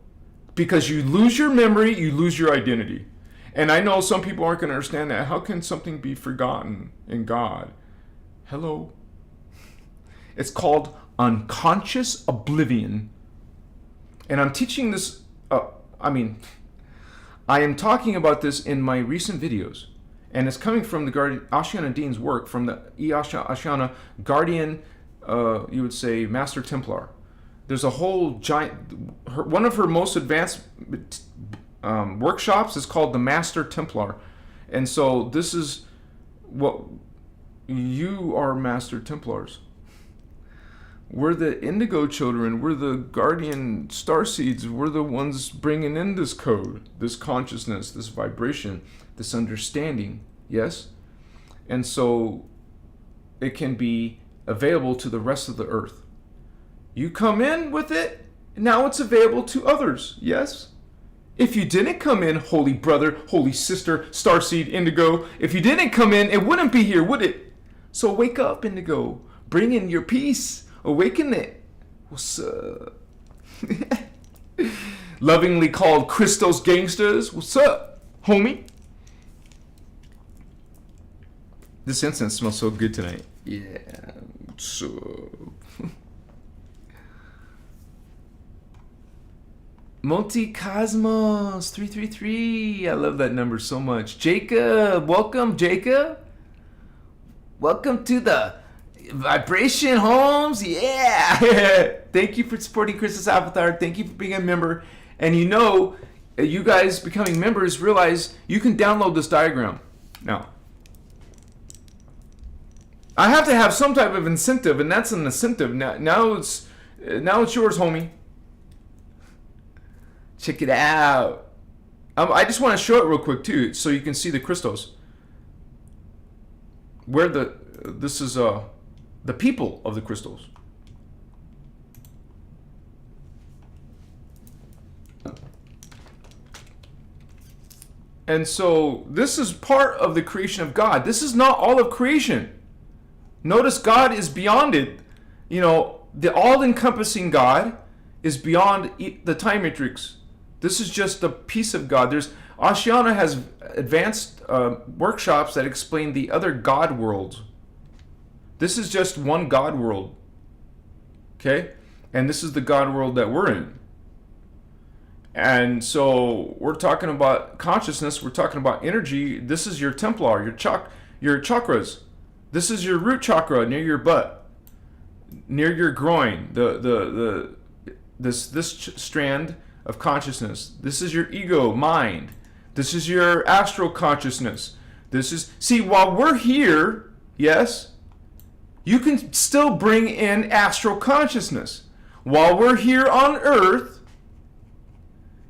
Because you lose your memory, you lose your identity. And I know some people aren't going to understand that. How can something be forgotten in God? Hello. It's called unconscious oblivion. And I'm teaching this, I am talking about this in my recent videos. And it's coming from the Ashana Dean's work, from the Ashana Guardian, you would say, Master Templar. There's a whole giant, one of her most advanced workshops is called the Master Templar. And so this is what you are, Master Templars. We're the indigo children. We're the guardian starseeds. We're the ones bringing in this code, this consciousness, this vibration, this understanding. Yes? And so it can be available to the rest of the earth. You come in with it, now it's available to others. Yes? If you didn't come in, holy brother, holy sister, starseed, indigo, if you didn't come in, it wouldn't be here, would it? So wake up, indigo. Bring in your peace. Awaken it. What's up? Lovingly called Christos gangsters. What's up, homie? This incense smells so good tonight. Yeah. What's up? Multicosmos 333. I love that number so much. Jacob, welcome, Jacob. Welcome to the Vibration, Holmes. Yeah. Thank you for supporting Christos Avatar. Thank you for being a member. And you guys becoming members realize you can download this diagram. Now, I have to have some type of incentive, and that's an incentive. Now it's yours, homie. Check it out. I just want to show it real quick too, so you can see the Krystos. This is the people of the Krystos. And so this is part of the creation of God. This is not all of creation. Notice God is beyond it. The all-encompassing God is beyond the time matrix. This is just a piece of God. Ashiana has advanced workshops that explain the other God worlds. This is just one God world. Okay? And this is the God world that we're in. And so we're talking about consciousness. We're talking about energy. This is your Templar, your chakras. This is your root chakra near your butt, near your groin. This strand of consciousness. This is your ego, mind. This is your astral consciousness. While we're here, yes, you can still bring in astral consciousness. While we're here on Earth,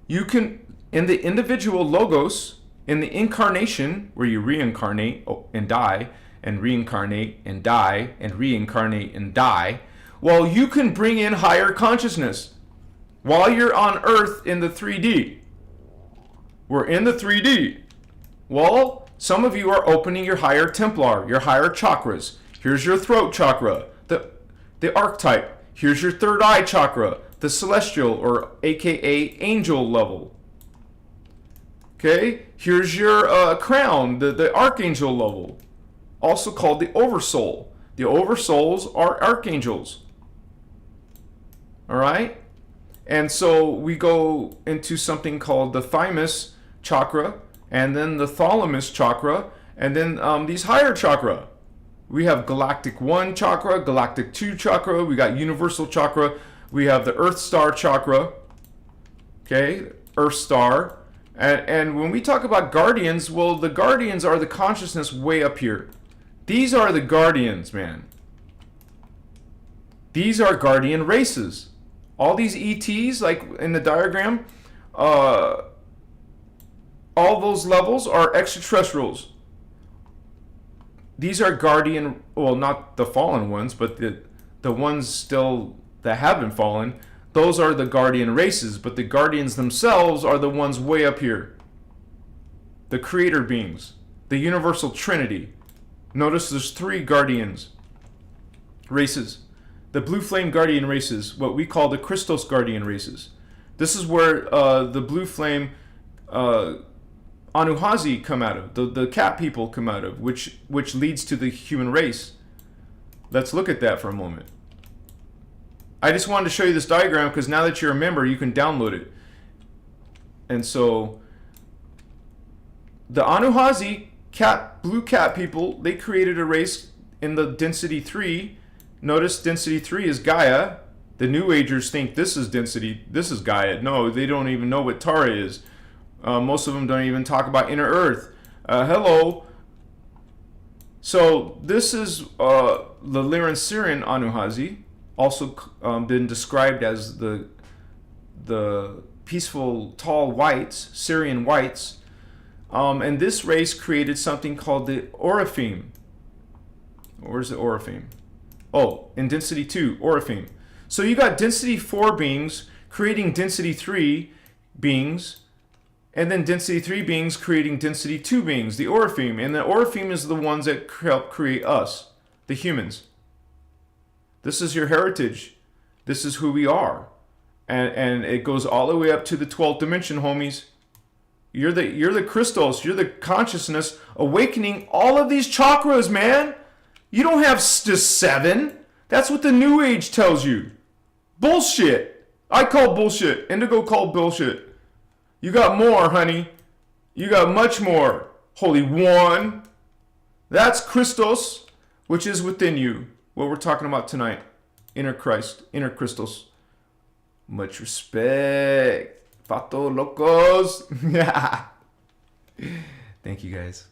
you can, in the individual logos, in the incarnation, where you reincarnate and die, and reincarnate and die, and reincarnate and die, well, you can bring in higher consciousness. While you're on Earth in the 3D. We're in the 3D. Well, some of you are opening your higher Templar, your higher chakras. Here's your throat chakra, the archetype. Here's your third eye chakra, the celestial or aka angel level. Okay? Here's your crown, the archangel level, also called the oversoul. The oversouls are archangels. All right? And so we go into something called the thymus chakra, and then the thalamus chakra, and then these higher chakra. We have galactic 1 chakra, galactic 2 chakra, we got universal chakra, we have the earth star chakra, okay, earth star. And when we talk about guardians, well, the guardians are the consciousness way up here. These are the guardians, man. These are guardian races. All these ETs, like in the diagram, all those levels are extraterrestrials. These are guardian, well, not the fallen ones, but the ones still that haven't fallen. Those are the guardian races, but the guardians themselves are the ones way up here. The creator beings, the universal trinity. Notice there's 3 guardians races. The blue flame guardian races, what we call the Christos guardian races. This is where the blue flame Anuhazi come out of, the cat people come out of, which leads to the human race. Let's look at that for a moment. I just wanted to show you this diagram because now that you're a member, you can download it. And so the Anuhazi blue cat people, they created a race in the density 3. Notice density 3 is Gaia. The New Agers think this is Gaia. No, they don't even know what Tara is. Most of them don't even talk about inner earth. Hello. So this is the Lyran Syrian Anuhazi, also been described as the peaceful tall whites, Syrian whites. And this race created something called the Oraphim. Where's the Oraphim? Oh, in density 2, Oraphim. So you got density 4 beings creating density 3 beings, and then density 3 beings creating density 2 beings, the Oraphim. And the Oraphim is the ones that help create us, the humans. This is your heritage. This is who we are. And it goes all the way up to the 12th dimension, homies. You're the Christos. You're the consciousness awakening all of these chakras, man. You don't have just 7. That's what the New Age tells you. Bullshit. I call bullshit. Indigo called bullshit. You got more, honey. You got much more. Holy One. That's Christos, which is within you, what we're talking about tonight. Inner Christ, inner Christos. Much respect. Fato locos. Thank you guys.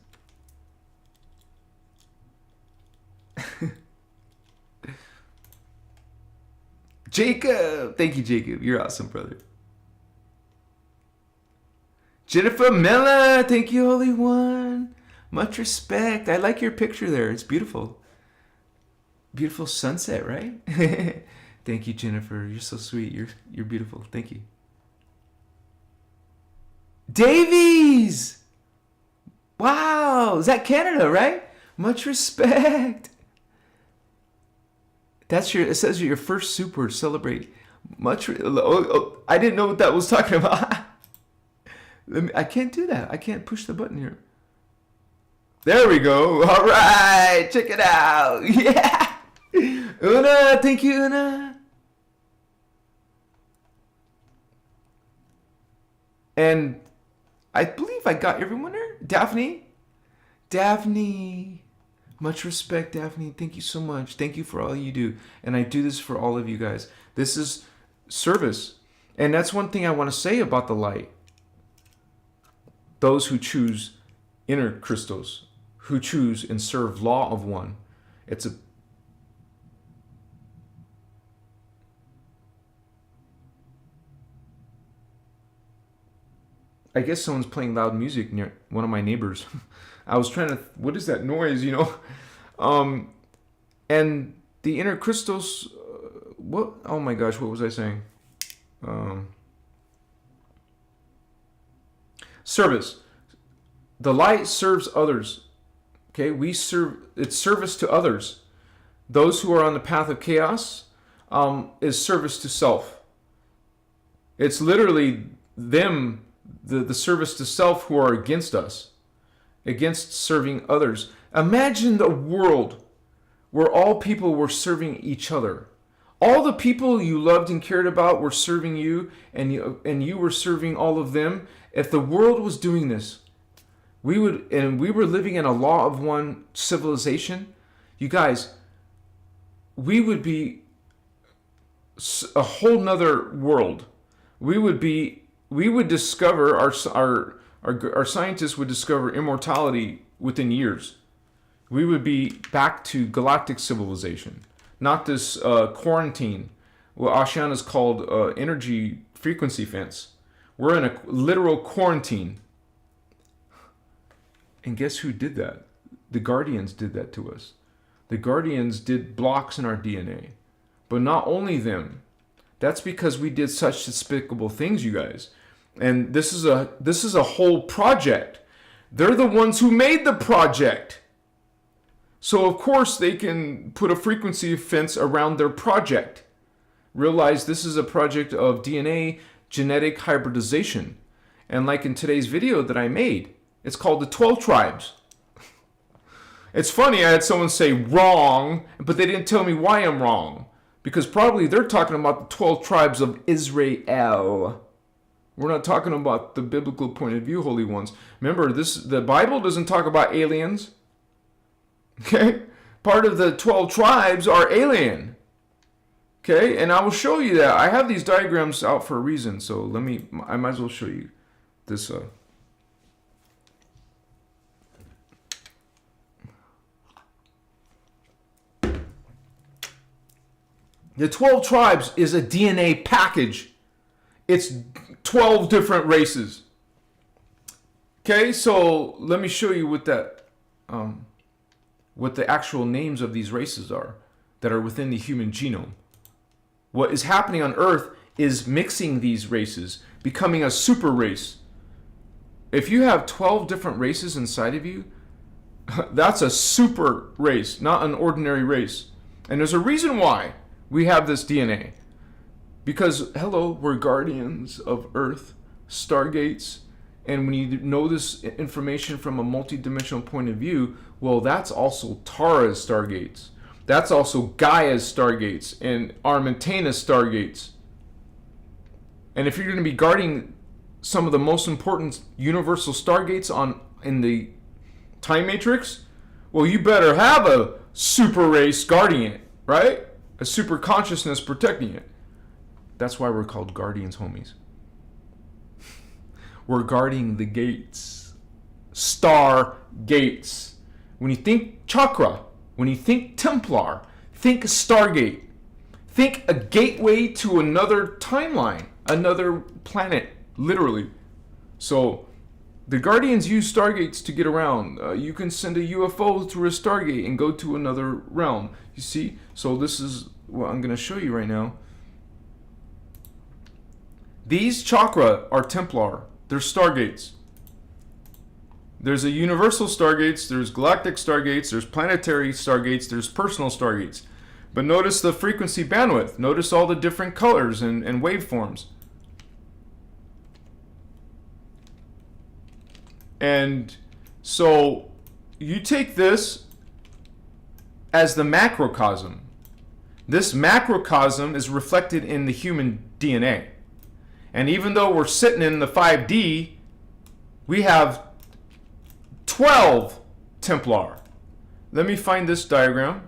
Jacob. Thank you, Jacob. You're awesome, brother. Jennifer Mella. Thank you, Holy One. Much respect. I like your picture there. It's beautiful. Beautiful sunset, right? Thank you, Jennifer. You're so sweet. You're beautiful. Thank you. Davies! Wow. Is that Canada, right? Much respect. It says your first super celebrate. I didn't know what that was talking about. I can't do that. I can't push the button here. There we go. All right. Check it out. Yeah. Una, thank you, Una. And I believe I got everyone there. Daphne. Much respect, Daphne. Thank you so much. Thank you for all you do. And I do this for all of you guys. This is service. And that's one thing I want to say about the light. Those who choose inner Christos, who choose and serve law of one. I guess someone's playing loud music near one of my neighbors. I was trying to, what is that noise, and the inner Christos, oh my gosh, what was I saying? Service. The light serves others. Okay, it's service to others. Those who are on the path of chaos is service to self. It's literally them, the service to self, who are against us, against serving others. Imagine the world where all people were serving each other. All the people you loved and cared about were serving you, and you were serving all of them. If the world was doing this, we were living in a law of one civilization, you guys, we would be a whole nother world. We would discover, our scientists would discover immortality within years. We would be back to galactic civilization, not this quarantine, what Ashiana's called energy frequency fence. We're in a literal quarantine. And guess who did that? The Guardians did that to us. The Guardians did blocks in our DNA. But not only them. That's because we did such despicable things, you guys. And this is a whole project. They're the ones who made the project. So of course they can put a frequency fence around their project. Realize this is a project of DNA genetic hybridization. And like in today's video that I made, it's called the 12 tribes. It's funny, I had someone say wrong, but they didn't tell me why I'm wrong. Because probably they're talking about the 12 tribes of Israel. We're not talking about the biblical point of view, holy ones. Remember, the Bible doesn't talk about aliens. Okay? Part of the 12 tribes are alien. Okay? And I will show you that. I have these diagrams out for a reason, so I might as well show you this. The 12 tribes is a DNA package. It's 12 different races. Okay, so let me show you what the actual names of these races are that are within the human genome. What is happening on Earth is mixing these races, becoming a super race. If you have 12 different races inside of you, that's a super race, not an ordinary race. And there's a reason why we have this DNA. Because, hello, we're guardians of Earth, stargates, and when you know this information from a multidimensional point of view, well, that's also Tara's stargates. That's also Gaia's stargates and Armentena's stargates. And if you're going to be guarding some of the most important universal stargates in the time matrix, well, you better have a super race guarding it. right? A super consciousness protecting it. That's why we're called guardians, homies. We're guarding the gates. Star gates. When you think chakra, when you think Templar, think Stargate. Think a gateway to another timeline, another planet, literally. So the Guardians use stargates to get around. You can send a UFO through a stargate and go to another realm. You see? So this is what I'm going to show you right now. These chakra are Templar. They're stargates. There's a universal stargates, there's galactic stargates, there's planetary stargates, there's personal stargates. But notice the frequency bandwidth. Notice all the different colors and waveforms. And so you take this as the macrocosm. This macrocosm is reflected in the human DNA. And even though we're sitting in the 5D, we have 12 Templar. Let me find this diagram.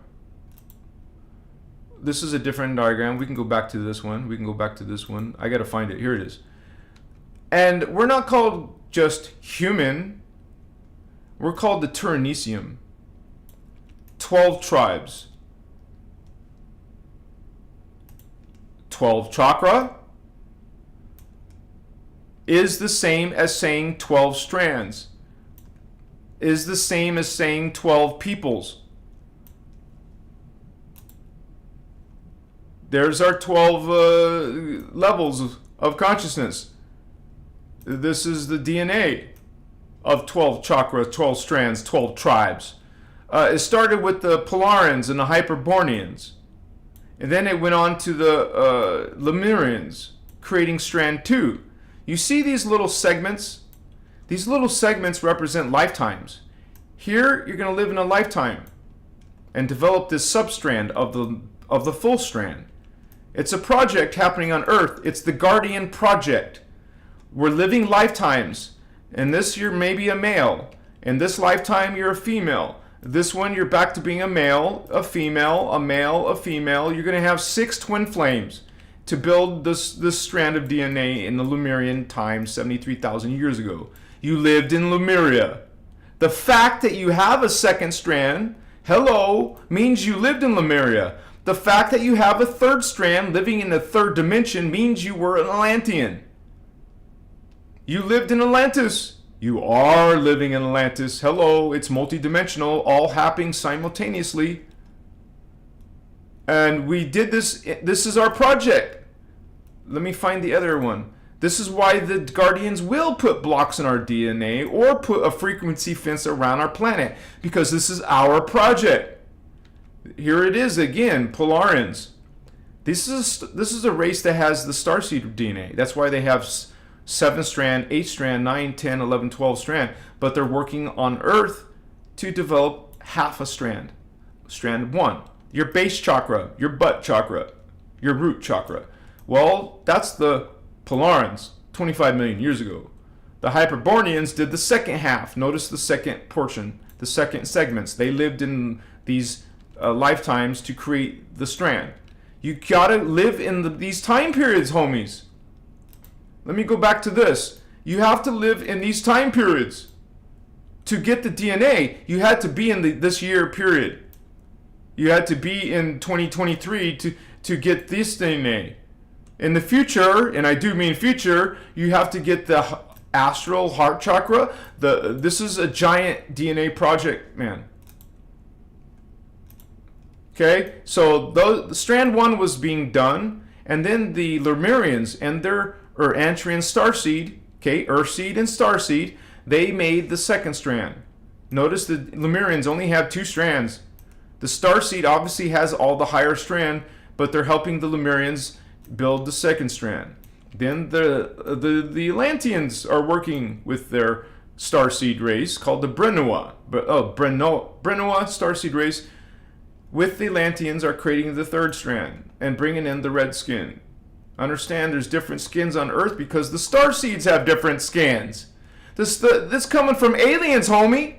This is a different diagram. We can go back to this one. We can go back to this one. I got to find it. Here it is. And we're not called just human. We're called the Tyranesium. 12 tribes. 12 chakra is the same as saying 12 strands. Is the same as saying 12 peoples. There's our 12 levels of consciousness. This is the DNA of 12 chakras, 12 strands, 12 tribes. It started with the Polarians and the Hyperboreans. And then it went on to the Lemurians, creating strand 2. You see these little segments? These little segments represent lifetimes. Here, you're going to live in a lifetime and develop this substrand of the full strand. It's a project happening on Earth. It's the Guardian Project. We're living lifetimes. In this, you're maybe a male. In this lifetime, you're a female. This one, you're back to being a male, a female, a male, a female. You're going to have 6 twin flames to build this strand of DNA in the Lemurian time 73,000 years ago. You lived in Lemuria. The fact that you have a second strand, hello, means you lived in Lemuria. The fact that you have a third strand living in the third dimension means you were an Atlantean. You lived in Atlantis. You are living in Atlantis. Hello, it's multidimensional, all happening simultaneously. And we did this. This is our project. Let me find the other one. This is why the Guardians will put blocks in our DNA or put a frequency fence around our planet, because this is our project. Here it is again, Polarians. This is a race that has the starseed DNA. That's why they have 7 strand, 8 strand, 9, 10, 11, 12 strand. But they're working on Earth to develop half a strand. Strand 1. Your base chakra, your butt chakra, your root chakra. Well, that's the Polarians 25 million years ago. The Hyperboreans did the second half. Notice the second portion, the second segments. They lived in these lifetimes to create the strand. You gotta live in these time periods, homies. Let me go back to this. You have to live in these time periods. To get the DNA, you had to be in this year period. You had to be in 2023 to get this DNA. In the future, and I do mean future, you have to get the astral heart chakra. This is a giant DNA project, man. Okay, so the strand 1 was being done, and then the Lemurians and their Antrian starseed, okay, Earthseed and starseed, they made the second strand. Notice the Lemurians only have 2 strands. The starseed obviously has all the higher strand, but they're helping the Lemurians build the second strand. Then the Atlanteans are working with their starseed race called the Brenoa starseed race. With the Atlanteans are creating the third strand and bringing in the red skin. Understand there's different skins on Earth because the starseeds have different skins. This coming from aliens, homie.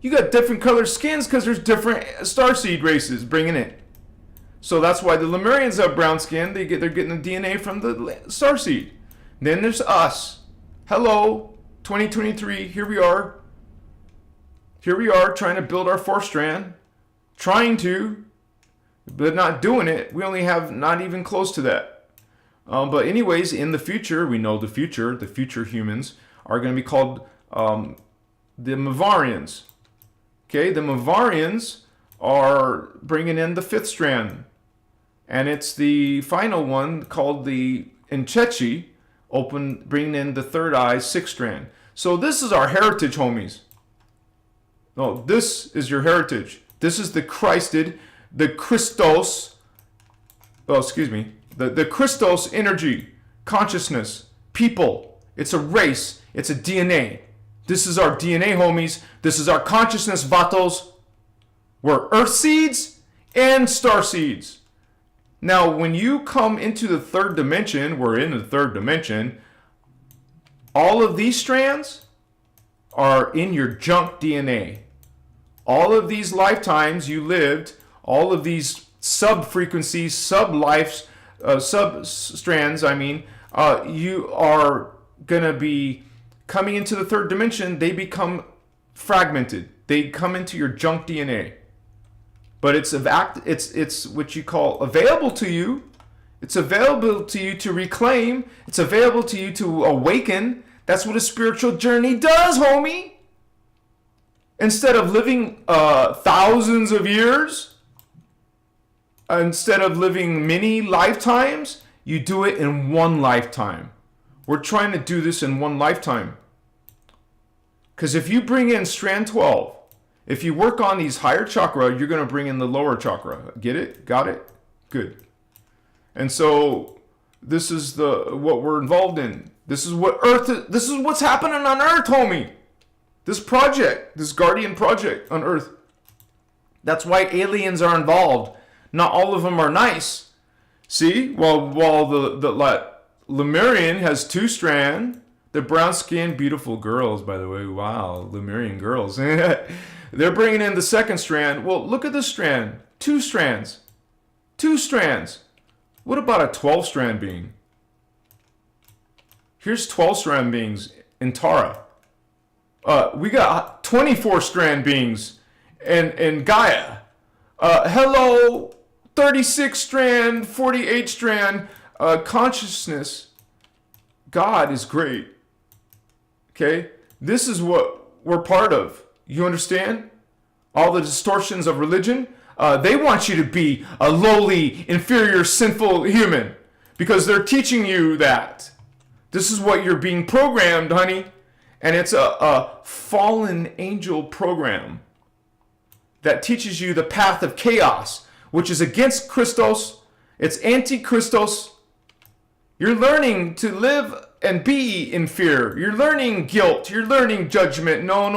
You got different colored skins because there's different starseed races bringing it. So that's why the Lemurians have brown skin. They're getting the DNA from the starseed. Then there's us. Hello, 2023. Here we are. Here we are trying to build our fourth strand. Trying to, but not doing it. We only have not even close to that. But anyways, in the future, we know the future humans are going to be called the Mavarians. Okay, the Mavarians are bringing in the fifth strand. And it's the final one called the Inchechi, bringing in the third eye, sixth strand. So this is our heritage, homies. No, this is your heritage. This is the Christed, the Krystos, the Krystos energy, consciousness, people. It's a race. It's a DNA. This is our DNA, homies. This is our consciousness, vatos. We're earth seeds and star seeds. Now, when you come into the third dimension, we're in the third dimension, all of these strands are in your junk DNA. All of these lifetimes you lived, all of these sub-frequencies, sub-lives, sub-strands, you are going to be coming into the third dimension. They become fragmented. They come into your junk DNA. But it's what you call available to you. It's available to you to reclaim. It's available to you to awaken. That's what a spiritual journey does, homie. Instead of living thousands of years, instead of living many lifetimes, you do it in one lifetime. We're trying to do this in one lifetime. Because if you bring in strand 12, if you work on these higher chakra, you're going to bring in the lower chakra. Get it? Got it? Good. And so this is what we're involved in. This is what's happening on Earth, homie. This project, this guardian project on Earth. That's why aliens are involved. Not all of them are nice. See, while the Lemurian has two strand, the brown skinned beautiful girls, by the way. Wow, Lemurian girls. They're bringing in the second strand. Well, look at this strand. Two strands. What about a 12-strand being? Here's 12-strand beings in Tara. We got 24-strand beings in Gaia. Hello, 36-strand, 48-strand consciousness. God is great. Okay? This is what we're part of. You understand? All the distortions of religion, they want you to be a lowly, inferior, sinful human because they're teaching you that. This is what you're being programmed, honey. And it's a fallen angel program that teaches you the path of chaos, which is against Christos. It's anti-Christos. You're learning to live and be in fear. You're learning guilt. You're learning judgment. No,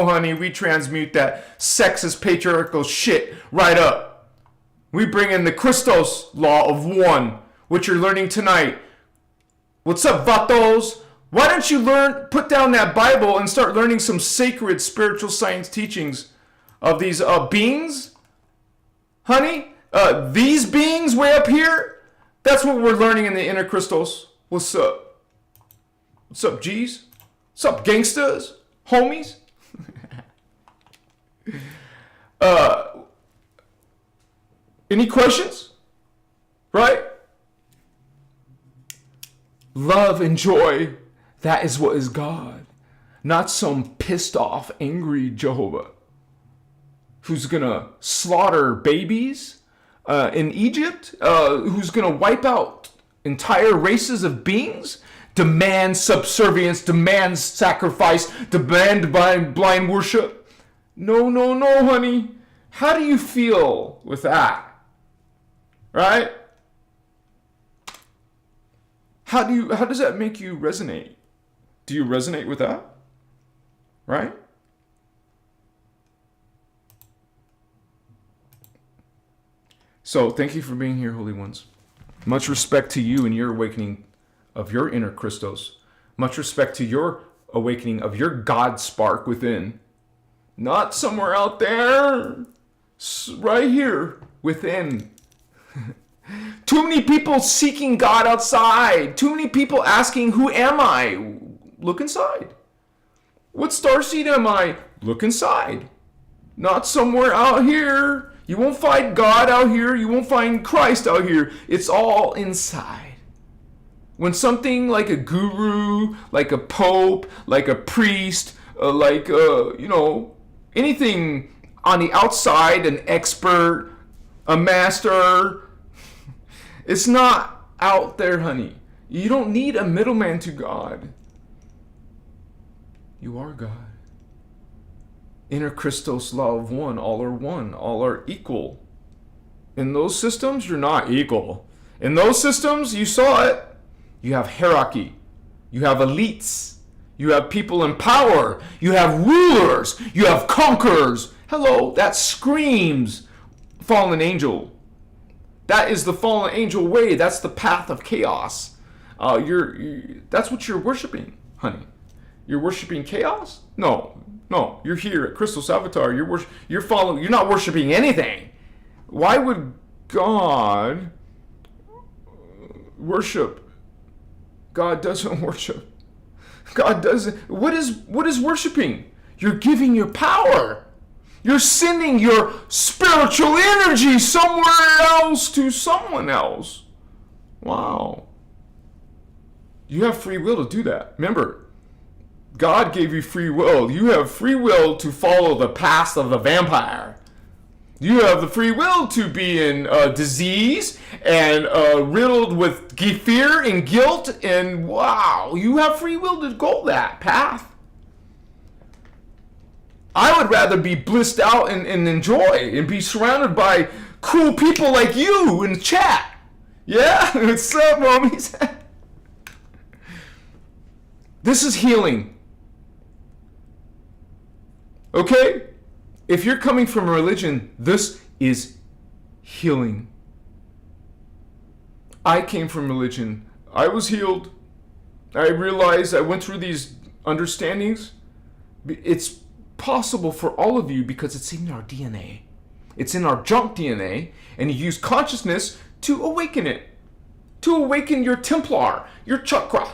honey. We transmute that sexist, patriarchal shit right up. We bring in the Christos law of one, which you're learning tonight. What's up, vatos? Why don't you put down that Bible and start learning some sacred spiritual science teachings of these beings? Honey, these beings way up here, that's what we're learning in the inner Christos. What's up? What's up, G's? What's up, gangsters? Homies? Any questions? Right? Love and joy, that is what is God. Not some pissed off, angry Jehovah who's gonna slaughter babies in Egypt, who's gonna wipe out entire races of beings, demand subservience, demand sacrifice, demand blind worship. No, honey. How do you feel with that? Right? How does that make you resonate? Do you resonate with that? Right? So, thank you for being here, Holy Ones. Much respect to you and your awakening of your inner Christos. Much respect to your awakening of your God spark within. Not somewhere out there. Right here within. Too many people seeking God outside. Too many people asking, who am I? Look inside. What starseed am I? Look inside. Not somewhere out here. You won't find God out here. You won't find Christ out here. It's all inside. When something like a guru, like a pope, like a priest, anything on the outside, an expert, a master, it's not out there, honey. You don't need a middleman to God. You are God. Inner Christos law of one. All are equal. In those systems, you're not equal. In those systems, you saw it. You have hierarchy. You have elites. You have people in power. You have rulers. You have conquerors. Hello, that screams fallen angel. That is the fallen angel way. That's the path of chaos. That's what you're worshiping, honey. You're worshiping chaos? No. You're here at Krystos Avatar. You're not worshiping anything. Why would God worship? God doesn't worship. God doesn't. What is worshiping? You're giving your power. You're sending your spiritual energy somewhere else to someone else. Wow. You have free will to do that. Remember, God gave you free will. You have free will to follow the path of the vampire. You have the free will to be in disease and riddled with fear and guilt. And wow, you have free will to go that path. I would rather be blissed out and enjoy and be surrounded by cool people like you in the chat. Yeah? What's up, homies? This is healing. Okay? If you're coming from a religion, this is healing. I came from religion. I was healed. I realized I went through these understandings. It's possible for all of you because it's in our DNA. It's in our junk DNA, and you use consciousness to awaken it. To awaken your Templar, your chakra.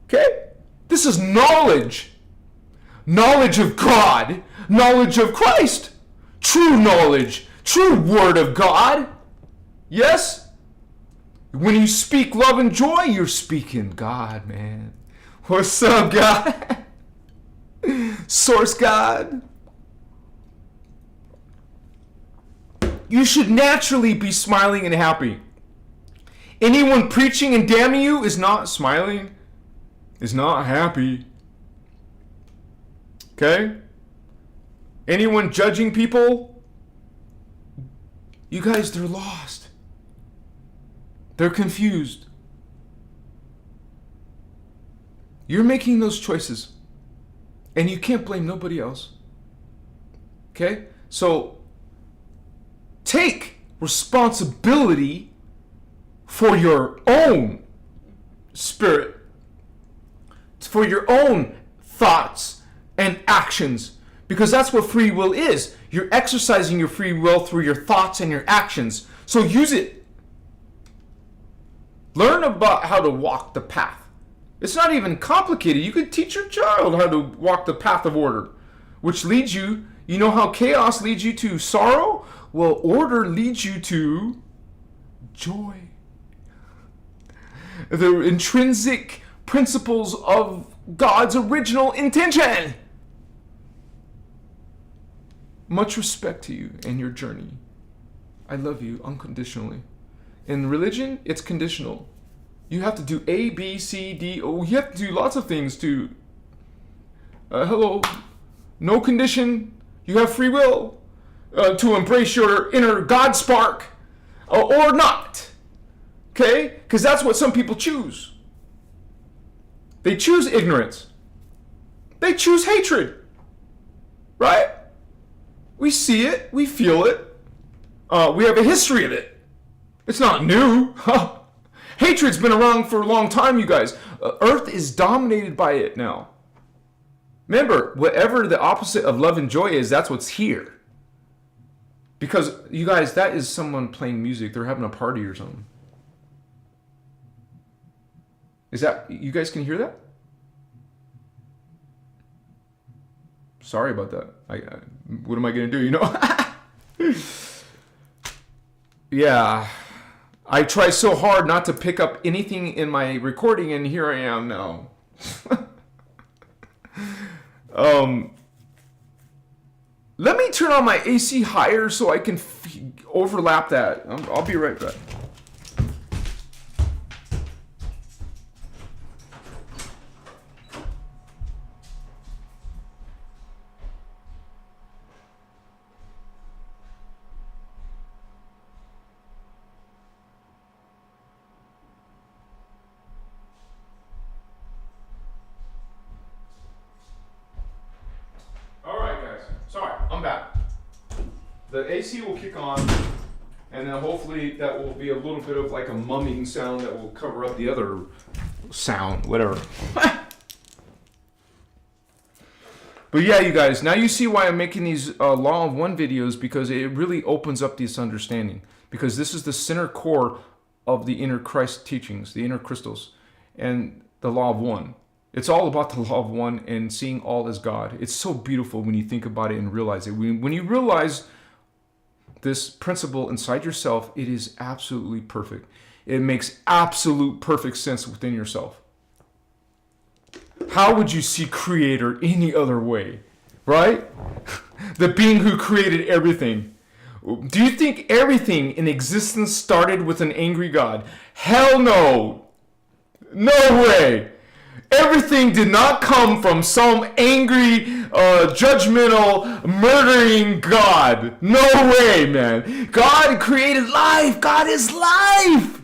Okay? This is knowledge. Knowledge of God. Knowledge of Christ. True knowledge. True word of God. Yes? When you speak love and joy, you're speaking God, man. What's up, God? Source God. You should naturally be smiling and happy. Anyone preaching and damning you is not smiling, is not happy. Okay? Anyone judging people, you guys, they're lost. They're confused. You're making those choices. And you can't blame nobody else. Okay? So, take responsibility for your own spirit, for your own thoughts and actions, because that's what free will is. You're exercising your free will through your thoughts and your actions. So use it. Learn about how to walk the path. It's not even complicated. You could teach your child how to walk the path of order, which leads you, you know how chaos leads you to sorrow? Well, order leads you to joy. The intrinsic principles of God's original intention. Much respect to you and your journey. I love you unconditionally. In religion, it's conditional. You have to do A, B, C, D, O. You have to do lots of things to... hello. No condition. You have free will to embrace your inner God spark or not. Okay? Because that's what some people choose. They choose ignorance. They choose hatred. Right? We see it. We feel it. We have a history of it. It's not new. Hatred's been around for a long time, you guys. Earth is dominated by it now. Remember, whatever the opposite of love and joy is, that's what's here. Because, you guys, that is someone playing music. They're having a party or something. Is that, you guys can hear that? Sorry about that. What am I going to do, you know? Yeah. I try so hard not to pick up anything in my recording, and here I am now. Let me turn on my AC higher so I can overlap that. I'll be right back. The AC will kick on, and then hopefully that will be a little bit of like a mumming sound that will cover up the other sound, whatever. But yeah, you guys, now you see why I'm making these Law of One videos, because it really opens up this understanding. Because this is the center core of the inner Christ teachings, the inner Christos, and the Law of One. It's all about the Law of One and seeing all as God. It's so beautiful when you think about it and realize it. When you realize this principle inside yourself, it is absolutely perfect. It makes absolute perfect sense within yourself. How would you see Creator any other way, right? The being who created everything. Do you think everything in existence started with an angry God? Hell no. No way. Everything did not come from some angry, judgmental, murdering God. No way, man. God created life. God is life.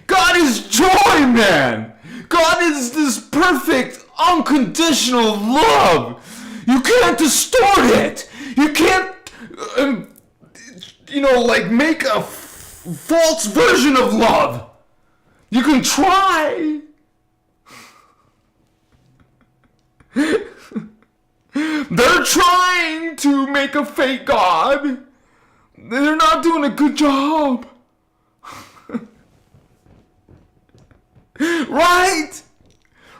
God is joy, man. God is this perfect, unconditional love. You can't distort it. You can't, make a false version of love. You can try. They're trying to make a fake God. They're not doing a good job. Right?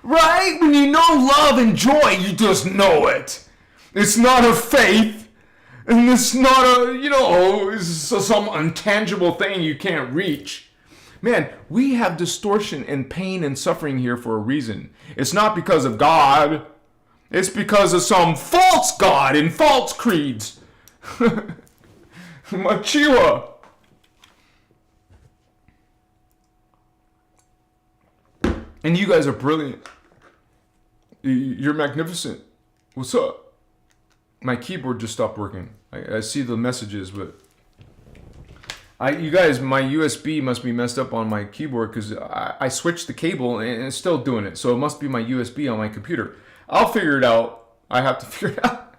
Right? When you know love and joy, you just know it. It's not a faith. And it's not it's some intangible thing you can't reach. Man, we have distortion and pain and suffering here for a reason. It's not because of God. It's because of some false God and false creeds. Machiwa. And you guys are brilliant. You're magnificent. What's up? My keyboard just stopped working. I see the messages, but you guys, my USB must be messed up on my keyboard because I switched the cable and it's still doing it. So it must be my USB on my computer. I'll figure it out. I have to figure it out.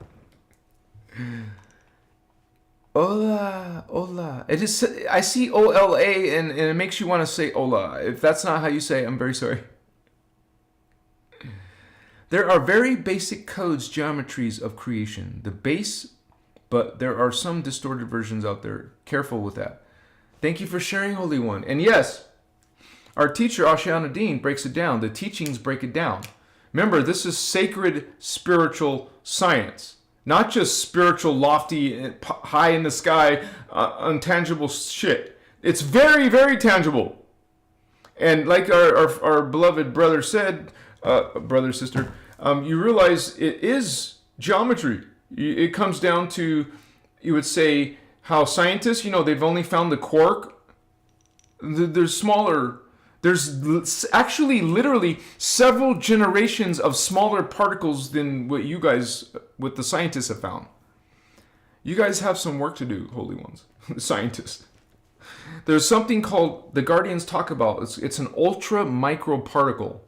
Hola, hola. It is. I see OLA and it makes you want to say hola. If that's not how you say it, I'm very sorry. There are very basic codes, geometries of creation. The base, but there are some distorted versions out there. Careful with that. Thank you for sharing, Holy One. And yes, our teacher, Ashiana Dean, breaks it down. The teachings break it down. Remember, this is sacred spiritual science. Not just spiritual, lofty, high in the sky, untangible shit. It's very, very tangible. And like our beloved brother said, brother, sister, you realize it is geometry. It comes down to, you would say, how scientists, they've only found the quark. There's smaller. There's actually literally several generations of smaller particles than what the scientists have found. You guys have some work to do, Holy Ones, scientists. There's something called, the Guardians talk about, it's an ultra micro particle.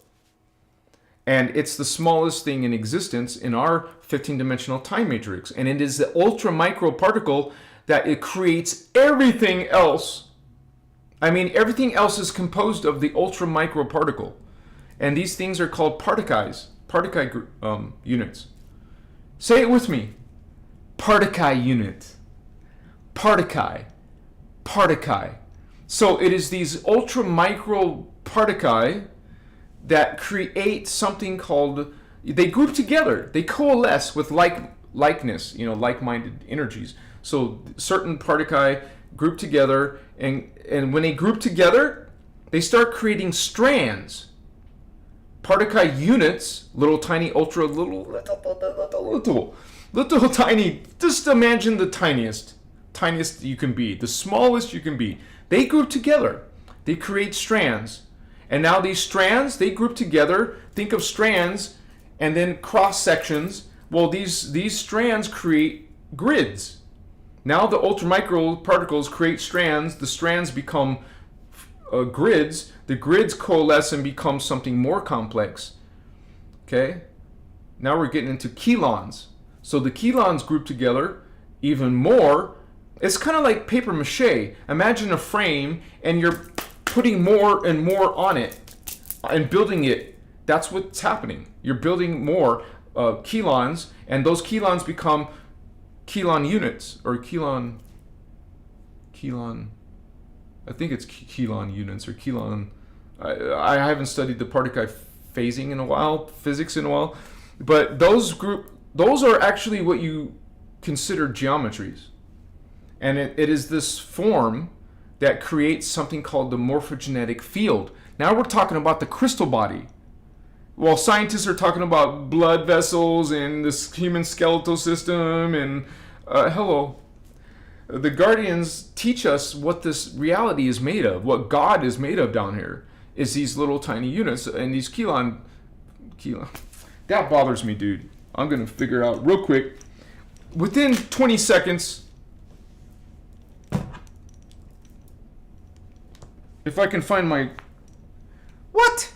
And it's the smallest thing in existence in our 15-dimensional time matrix. And it is the ultra micro particle that it creates everything else. I mean, everything else is composed of the ultra micro particle. And these things are called particles, units. Say it with me. Particle unit. Particle. So it is these ultra micro particle that create something called, they group together, they coalesce with likeness, like-minded energies. So certain particle group together, and when they group together, they start creating strands. Particle units, little tiny, ultra little tiny, just imagine the tiniest you can be, the smallest you can be. They group together, they create strands. And now these strands, they group together, think of strands, and then cross sections. Well, these strands create grids. Now the ultramicro particles create strands, the strands become grids, the grids coalesce and become something more complex. Okay? Now we're getting into keyons. So the keyons group together even more. It's kind of like paper mache. Imagine a frame and you're putting more and more on it and building it. That's what's happening. You're building more keyons, and those keyons become keyon units, or keyon. I think it's keyon units or keyon. I haven't studied the particle phasing in a while, physics in a while, but those are actually what you consider geometries, and it is this form that creates something called the morphogenetic field. Now we're talking about the crystal body. While scientists are talking about blood vessels and this human skeletal system and the Guardians teach us what this reality is made of, what God is made of down here, is these little tiny units and these keyon. That bothers me, dude. I'm going to figure it out real quick. Within 20 seconds, if I can find my... What?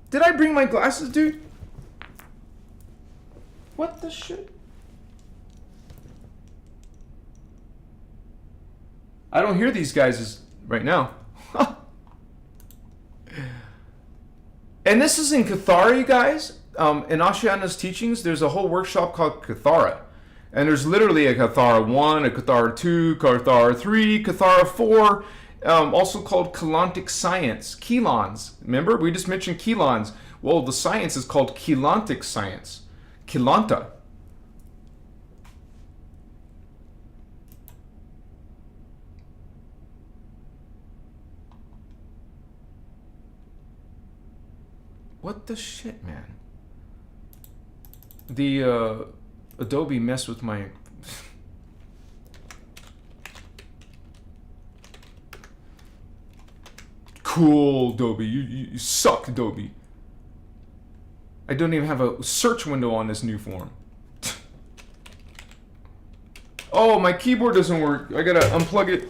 Did I bring my glasses, dude? What the shit? I don't hear these guys right now. And this is in Kathara, you guys. In Ashiana's teachings, there's a whole workshop called Kathara. And there's literally a Kathara 1, a Kathara 2, Kathara 3, Kathara 4, also called Keylontic science. Keyons. Remember, we just mentioned keyons. Well, the science is called Keylontic science. Keylonta. What the shit, man? The Adobe messed with my... Cool, Adobe. You suck, Adobe. I don't even have a search window on this new form. Oh, my keyboard doesn't work. I gotta unplug it.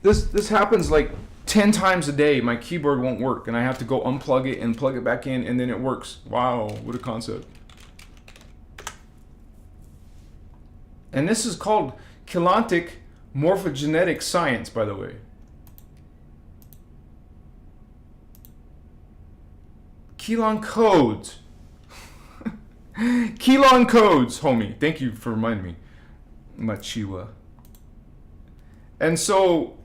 This happens like 10 times a day. My keyboard won't work, and I have to go unplug it and plug it back in, and then it works. Wow, what a concept. And this is called Keylontic morphogenetic science, by the way. Keylon codes. Keylon codes, homie. Thank you for reminding me. Machiwa. And so...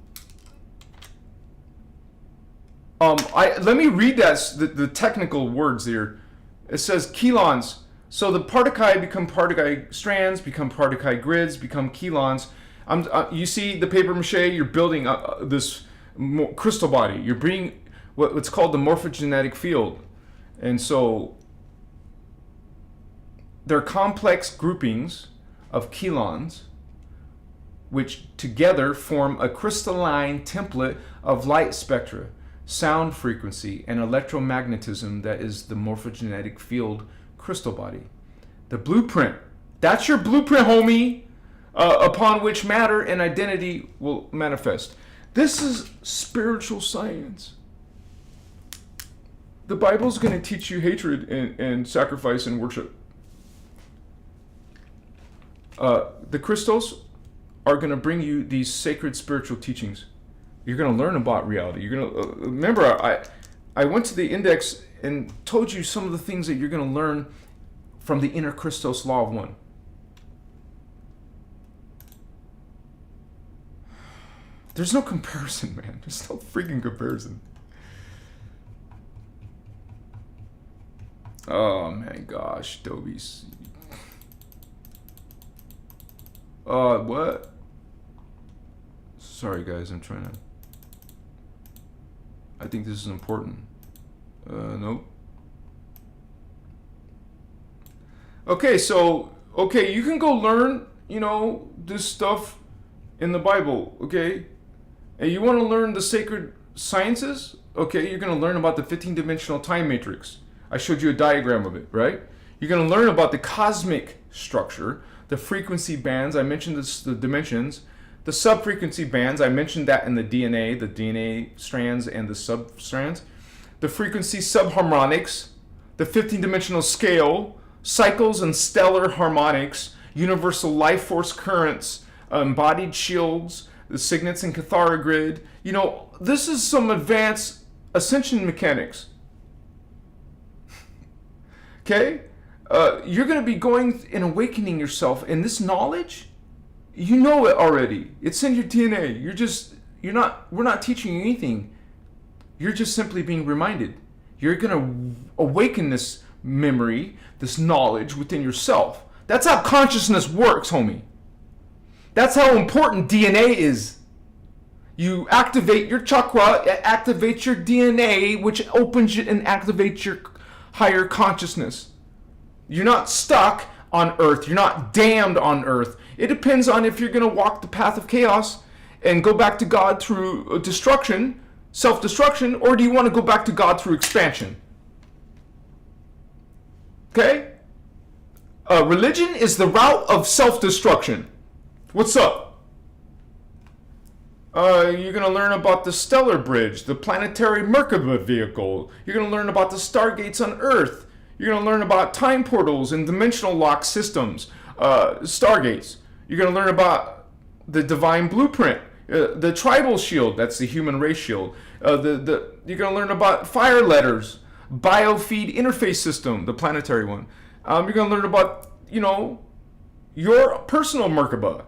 let me read the technical words here. It says keyons. So the particle become particle strands, become particle grids, become keyons. You see the paper mache, you're building this crystal body. You're bringing what's called the morphogenetic field. And so they're complex groupings of keyons, which together form a crystalline template of light spectra, sound frequency, and electromagnetism that is the morphogenetic field crystal body. The blueprint. That's your blueprint, homie, upon which matter and identity will manifest. This is spiritual science. The Bible's going to teach you hatred and sacrifice and worship. The Krystos are going to bring you these sacred spiritual teachings. You're going to learn about reality. You're going to remember, I went to the index and told you some of the things that you're going to learn from the inner Christos law of one. There's no comparison, man. There's no freaking comparison. Oh my gosh, Dobies. What? Sorry guys, I'm trying to... I think this is important. Nope. Okay, so, you can go learn, this stuff in the Bible, okay? And you want to learn the sacred sciences? Okay, you're going to learn about the 15-dimensional time matrix. I showed you a diagram of it, right? You're going to learn about the cosmic structure, the frequency bands. I mentioned this, the dimensions. The sub-frequency bands, I mentioned that in the DNA strands and the sub-strands. The frequency subharmonics, the 15-dimensional scale, cycles and stellar harmonics, universal life force currents, embodied shields, the signets and Kathara grid. This is some advanced Ascension mechanics. Okay? You're going to be going and awakening yourself, and this knowledge, you know it already. It's in your DNA. We're not teaching you anything. You're just simply being reminded. You're going to awaken this memory, this knowledge within yourself. That's how consciousness works, homie. That's how important DNA is. You activate your chakra, activate your DNA, which opens you and activates your higher consciousness. You're not stuck on Earth. You're not damned on Earth. It depends on if you're going to walk the path of chaos and go back to God through destruction, self-destruction, or do you want to go back to God through expansion? Okay? Religion is the route of self-destruction. What's up? You're going to learn about the stellar bridge, the planetary Merkaba vehicle. You're going to learn about the stargates on Earth. You're going to learn about time portals and dimensional lock systems, stargates. You're going to learn about the divine blueprint, the tribal shield, that's the human race shield. You're going to learn about fire letters, biofeed interface system, the planetary one. You're going to learn about, your personal Merkaba.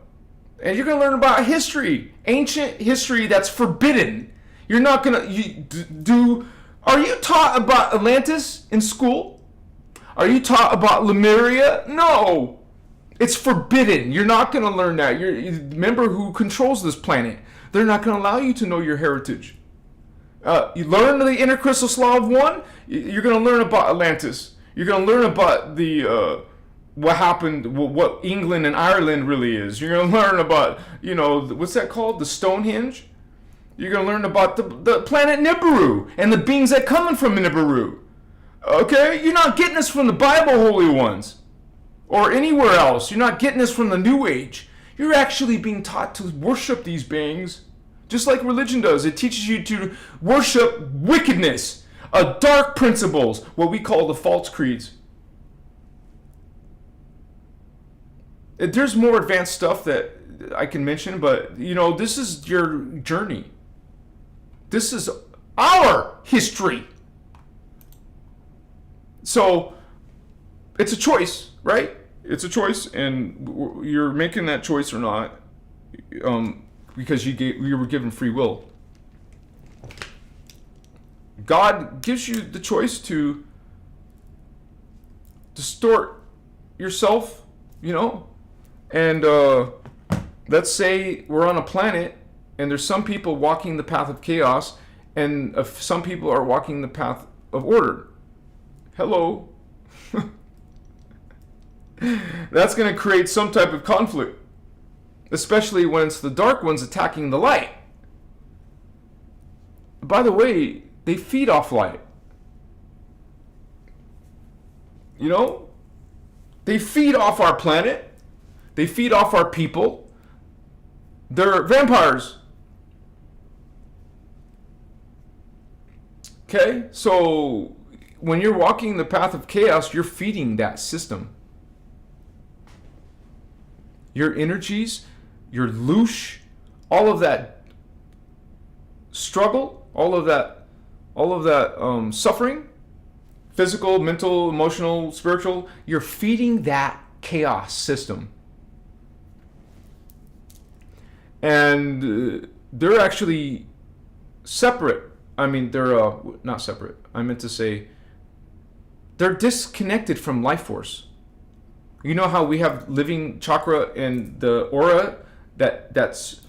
And you're going to learn about history, ancient history that's forbidden. You're not going to are you taught about Atlantis in school? Are you taught about Lemuria? No. It's forbidden. You're not going to learn that. Remember who controls this planet. They're not going to allow you to know your heritage. You learn the inner Christos law of one, you're going to learn about Atlantis. You're going to learn about the what happened, what England and Ireland really is. You're going to learn about, what's that called? The Stonehenge. You're going to learn about the planet Nibiru and the beings that come from Nibiru. Okay? You're not getting this from the Bible, holy ones, or anywhere else. You're not getting this from the New Age. You're actually being taught to worship these beings, just like religion does. It teaches you to worship wickedness, dark principles, what we call the false creeds. There's more advanced stuff that I can mention, but, this is your journey. This is our history. So, it's a choice, right? It's a choice, and you're making that choice or not, because you were given free will. God gives you the choice to distort yourself, and let's say we're on a planet and there's some people walking the path of chaos and some people are walking the path of order. Hello. That's going to create some type of conflict, especially when it's the dark ones attacking the light. By the way, they feed off light. They feed off our planet. They feed off our people. They're vampires. Okay? So, when you're walking the path of chaos, you're feeding that system. Your energies, your loosh, all of that struggle, all of that suffering, physical, mental, emotional, spiritual, you're feeding that chaos system. And they're actually separate. I mean, they're not separate. I meant to say they're disconnected from life force. You know how we have living chakra and the aura that's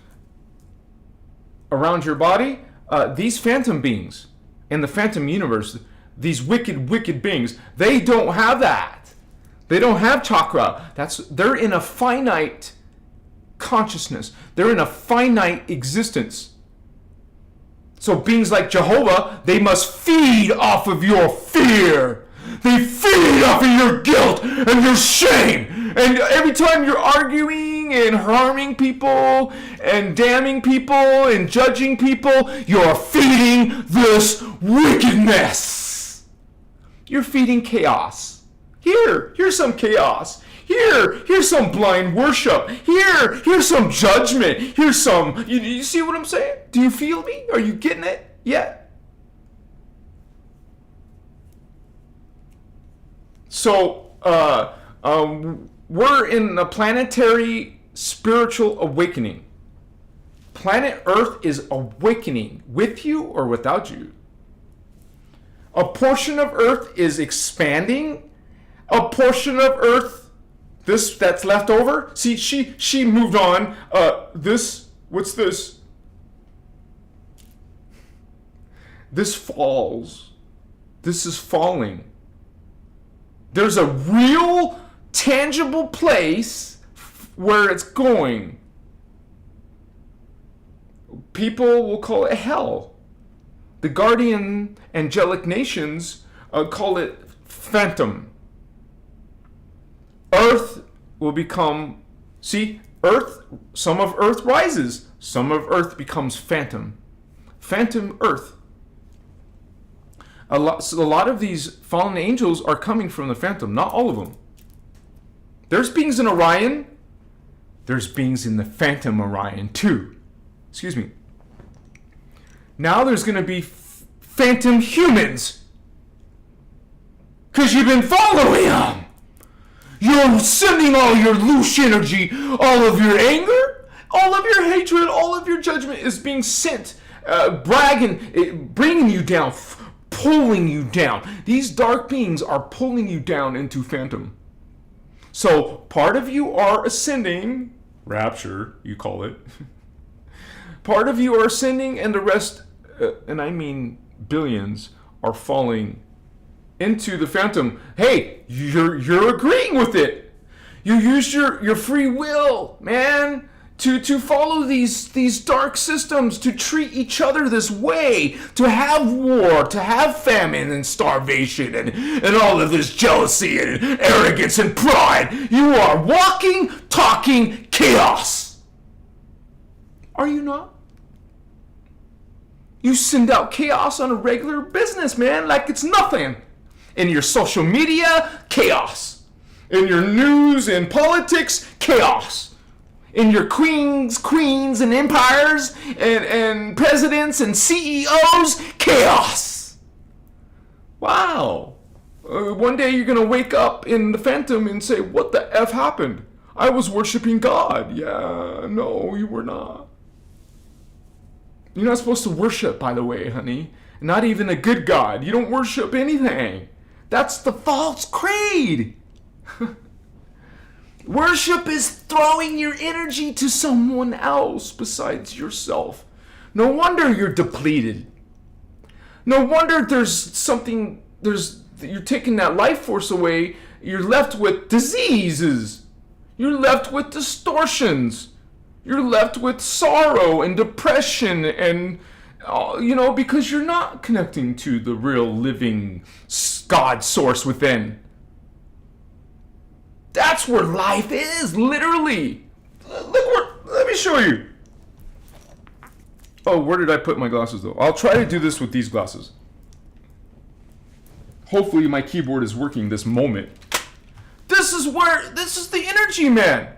around your body? These phantom beings in the phantom universe, these wicked beings, they don't have that. They don't have chakra. They're in a finite consciousness. They're in a finite existence. So beings like Jehovah, they must feed off of your fear. They feed off of your guilt and your shame. And every time you're arguing and harming people and damning people and judging people, you're feeding this wickedness. You're feeding chaos. Here's some chaos. Here's some blind worship. Here's some judgment. Here's some... You see what I'm saying? Do you feel me? Are you getting it yet? So, we're in a planetary spiritual awakening. Planet Earth is awakening with you or without you. A portion of Earth is expanding. A portion of Earth, this that's left over. See, she moved on. What's this? This falls. This is falling. There's a real, tangible place where it's going. People will call it hell. The guardian angelic nations call it phantom. Earth will become, Earth, some of Earth rises, some of Earth becomes phantom. Phantom Earth. A lot of these fallen angels are coming from the phantom, not all of them. There's beings in Orion. There's beings in the phantom Orion too. Excuse me. Now there's going to be phantom humans. Because you've been following them. You're sending all your loosh energy, all of your anger, all of your hatred, all of your judgment is being sent, bragging, bringing you down, pulling you down. These dark beings are pulling you down into phantom. So part of you are ascending, rapture, you call it. Part of you are ascending, and the rest, and I mean billions, are falling into the phantom. Hey, you're agreeing with it. You use your free will, man, to follow these dark systems, to treat each other this way, to have war, to have famine and starvation and all of this jealousy and arrogance and pride. You are walking, talking chaos. Are you not? You send out chaos on a regular business, man, like it's nothing. In your social media, chaos. In your news and politics, chaos. In your queens and empires and presidents and CEOs, chaos. Wow. One day you're going to wake up in the phantom and say, what the F happened? I was worshiping God. Yeah, no, you were not. You're not supposed to worship, by the way, honey. Not even a good God. You don't worship anything. That's the false creed. Worship is throwing your energy to someone else besides yourself. No wonder you're depleted. No wonder you're taking that life force away. You're left with diseases. You're left with distortions. You're left with sorrow and depression and, because you're not connecting to the real living God source within. That's where life is, literally. Let me show you. Oh, where did I put my glasses though? I'll try to do this with these glasses. Hopefully my keyboard is working this moment. This is the energy, man.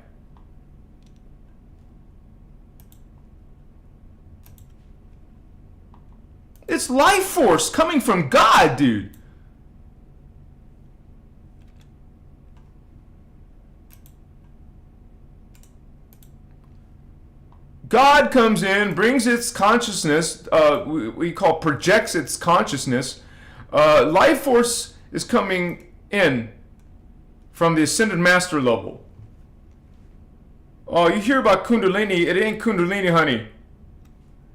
It's life force coming from God, dude. God comes in, brings its consciousness, we call projects its consciousness. Life force is coming in from the ascended master level. Oh, you hear about Kundalini, it ain't Kundalini, honey.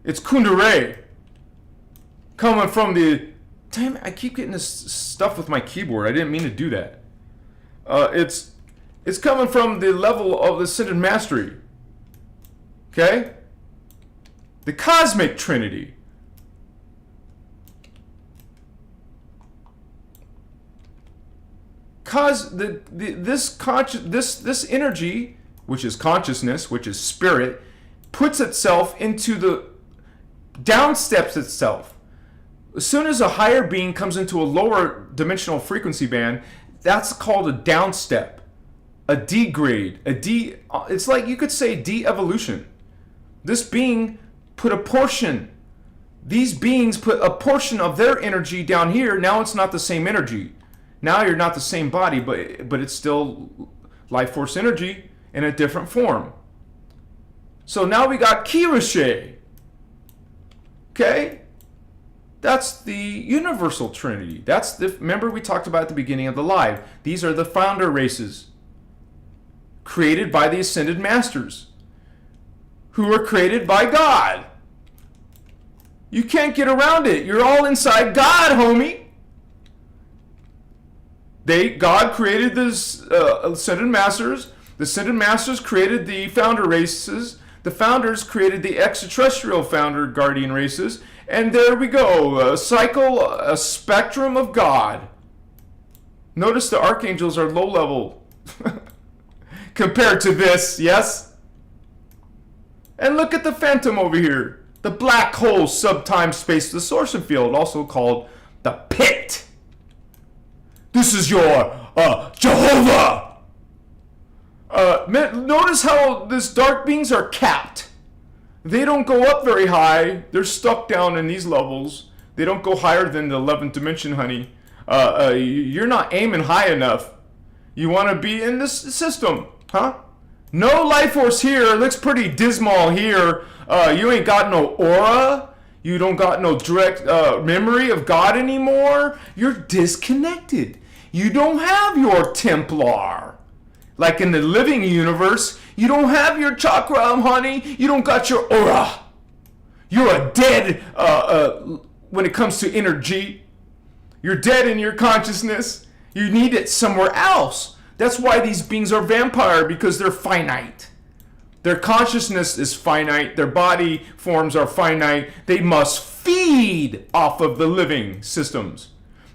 It's Kundalini. Coming from the... Damn it, I keep getting this stuff with my keyboard. I didn't mean to do that. It's coming from the level of the ascended mastery. Okay? The cosmic trinity. This energy, which is consciousness, which is spirit, puts itself into the... downsteps itself. As soon as a higher being comes into a lower dimensional frequency band, that's called a downstep, a degrade, it's like you could say de-evolution. This being put a portion, these beings put a portion of their energy down here. Now it's not the same energy. Now you're not the same body, but it's still life force energy in a different form. So now we got Kirashe. Okay? That's the universal trinity. Remember we talked about at the beginning of the live. These are the founder races created by the ascended masters who were created by God. You can't get around it. You're all inside God, homie. God created the ascended masters. The ascended masters created the founder races. The founders created the extraterrestrial founder guardian races. And there we go. A spectrum of God. Notice the archangels are low level compared to this, yes? And look at the phantom over here. The black hole subtime space distortion field, also called the pit. This is your Jehovah. Notice how these dark beings are capped. They don't go up very high. They're stuck down in these levels. They don't go higher than the 11th dimension, honey. You're not aiming high enough. You want to be in this system, huh? No life force here. It looks pretty dismal here. You ain't got no aura. You don't got no direct memory of God anymore. You're disconnected. You don't have your Templar. Like in the living universe, you don't have your chakra, honey. You don't got your aura. You're a dead when it comes to energy. You're dead in your consciousness. You need it somewhere else. That's why these beings are vampire, because they're finite. Their consciousness is finite. Their body forms are finite. They must feed off of the living systems.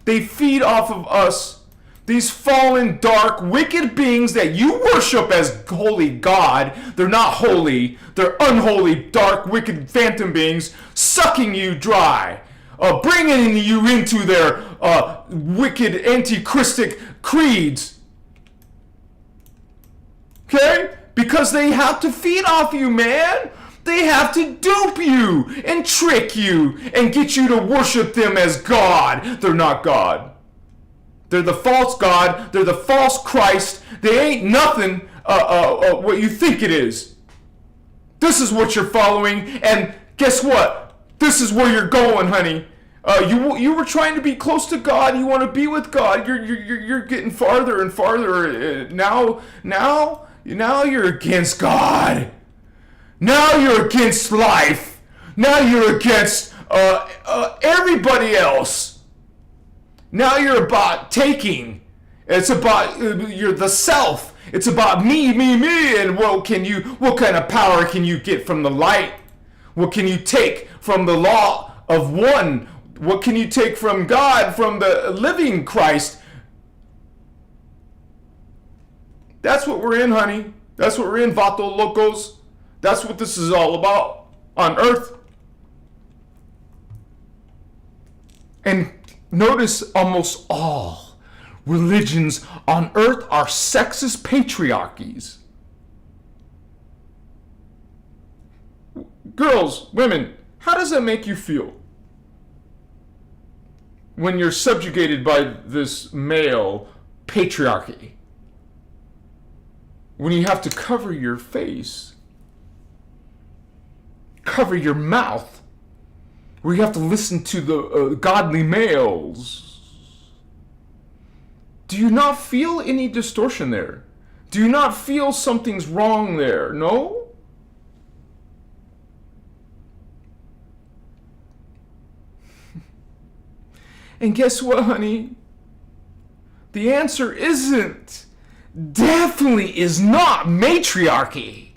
They feed off of us. These fallen, dark, wicked beings that you worship as holy God. They're not holy. They're unholy, dark, wicked phantom beings sucking you dry. Bringing you into their wicked, anti-Christic creeds. Okay? Because they have to feed off you, man. They have to dupe you and trick you and get you to worship them as God. They're not God. They're the false God. They're the false Christ. They ain't nothing what you think it is. This is what you're following, and guess what? This is where you're going, honey. You were trying to be close to God. You want to be with God. You're getting farther and farther. Now you're against God. Now you're against life. Now you're against everybody else. Now you're about taking. It's about you're the self. It's about me, and what kind of power can you get from the light? What can you take from the law of one? What can you take from God, from the living Christ? That's what we're in, honey. That's what we're in, Vato Locos. That's what this is all about on Earth. And notice almost all religions on Earth are sexist patriarchies. Girls, women, how does that make you feel? when you're subjugated by this male patriarchy. When you have to cover your face, cover your mouth, where you have to listen to the godly males. Do you not feel any distortion there? Do you not feel something's wrong there? No? And guess what, honey? The answer definitely is not matriarchy.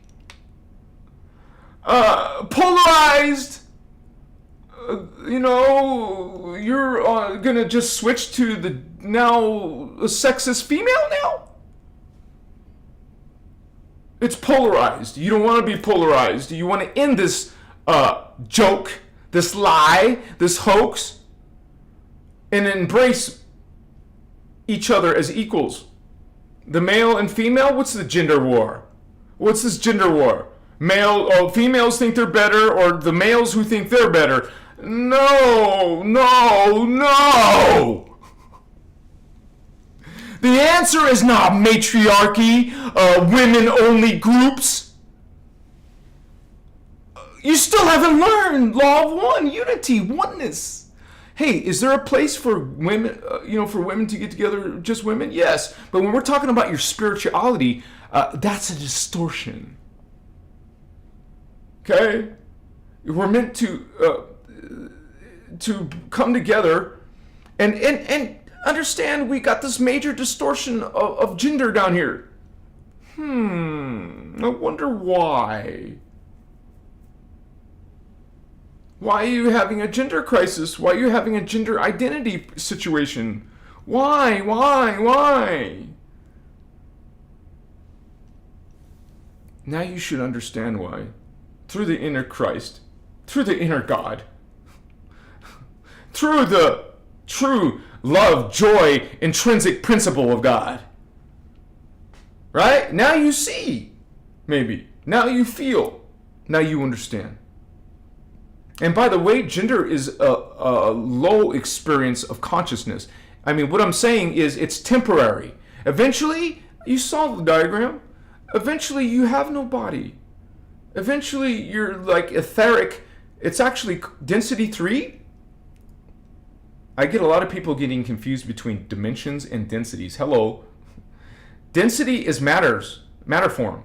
Polarized, you're gonna just switch to the now sexist female now? It's polarized. You don't want to be polarized. You want to end this joke, this lie, this hoax, and embrace each other as equals. The male and female, what's the gender war? What's this gender war? Females think they're better, or the males who think they're better. No. The answer is not matriarchy, women-only groups. You still haven't learned law of one, unity, oneness. Hey, is there a place for women, for women to get together, just women? Yes, but when we're talking about your spirituality, that's a distortion. Okay, we're meant to come together and understand we got this major distortion of gender down here. I wonder why. Why are you having a gender crisis? Why are you having a gender identity situation? Why? Now you should understand why. Through the inner Christ, through the inner God, through the true love, joy, intrinsic principle of God. Right? Now you see, maybe. Now you feel. Now you understand. And by the way, gender is a low experience of consciousness. I mean, what I'm saying is it's temporary. Eventually, you saw the diagram. Eventually, you have no body. Eventually, you're like etheric. It's actually density 3. I get a lot of people getting confused between dimensions and densities. Hello. Density is matter form.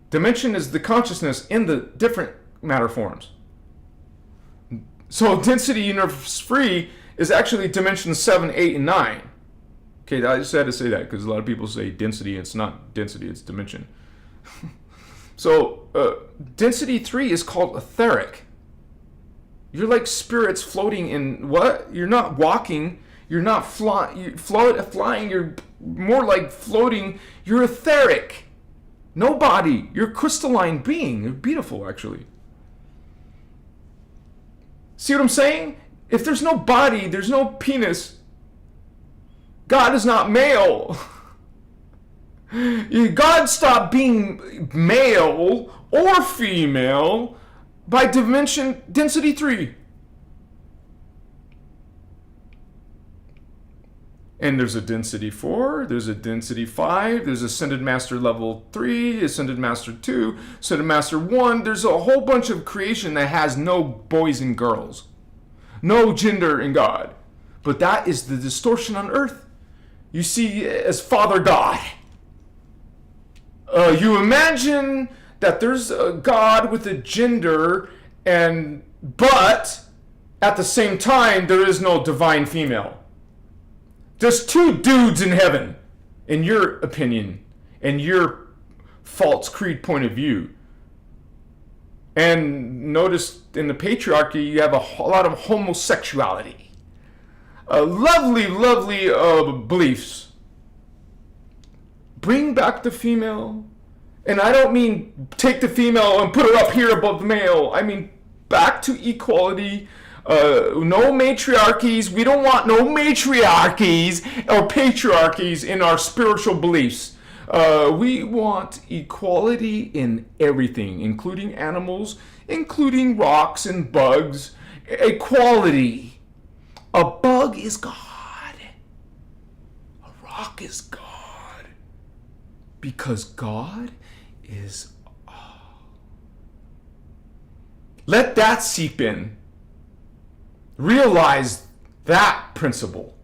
Dimension is the consciousness in the different matter forms. So density universe free is actually dimension 7, 8, and 9. Okay, I just had to say that because a lot of people say density. It's not density, it's dimension. So density 3 is called etheric. You're like spirits floating in what? You're not walking. You're not flying. You're more like floating. You're etheric. No body. You're a crystalline being. You're beautiful, actually. See what I'm saying? If there's no body, there's no penis. God is not male. God stopped being male or female by dimension density 3. And there's a density 4, there's a density 5, there's Ascended Master level 3, Ascended Master 2, Ascended Master 1. There's a whole bunch of creation that has no boys and girls. No gender in God. But that is the distortion on earth. You see as Father God. You imagine that there's a God with a gender, but at the same time there is no divine female. There's two dudes in heaven, in your opinion, and your false creed point of view. And notice in the patriarchy you have a lot of homosexuality. Lovely beliefs. Bring back the female. And I don't mean take the female and put her up here above the male. I mean back to equality. No matriarchies. We don't want no matriarchies or patriarchies in our spiritual beliefs. We want equality in everything, including animals, including rocks and bugs. Equality. A bug is God. A rock is God. Because God is all. Let that seep in. Realize that principle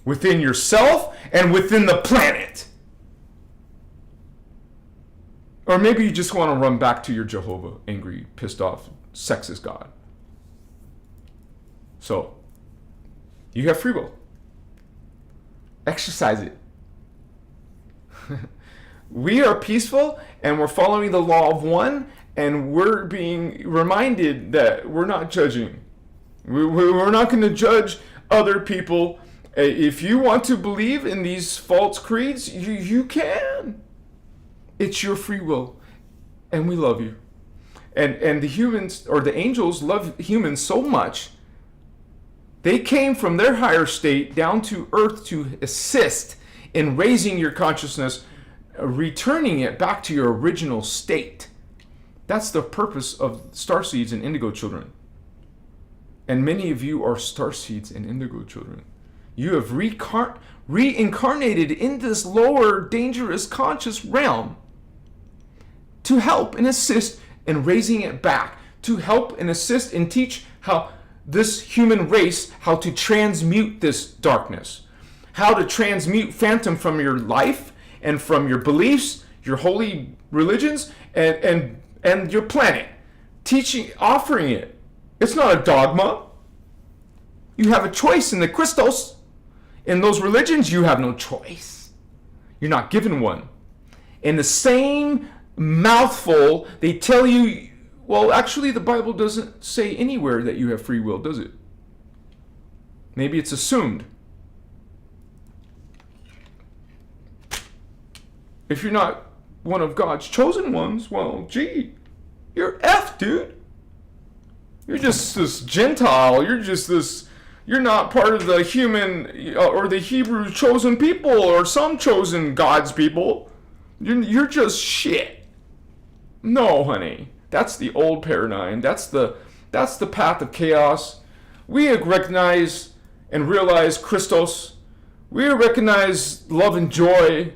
within yourself and within the planet. Or maybe you just want to run back to your Jehovah, angry, pissed off, sexist God. So, you have free will. Exercise it. We are peaceful and we're following the law of one, and we're being reminded that we're not judging. We're not going to judge other people. If you want to believe in these false creeds, you can. It's your free will. And we love you. And the humans, or the angels, love humans so much. They came from their higher state down to earth to assist in raising your consciousness, returning it back to your original state. That's the purpose of starseeds and indigo children. And many of you are starseeds and indigo children. You have reincarnated in this lower, dangerous conscious realm to help and assist in raising it back, to help and assist and teach how this human race, how to transmute this darkness, how to transmute phantom from your life and from your beliefs, your holy religions, and your planet. Teaching, offering it. It's not a dogma. You have a choice in the Krystos. In those religions, you have no choice. You're not given one. In the same mouthful, they tell you, well, actually, the Bible doesn't say anywhere that you have free will, does it? Maybe it's assumed. If you're not one of God's chosen ones, well, gee, you're F, dude. You're just this Gentile. You're not part of the human or the Hebrew chosen people or some chosen God's people. You're just shit. No, honey. That's the old paradigm. That's the path of chaos. We recognize and realize Christos. We recognize love and joy.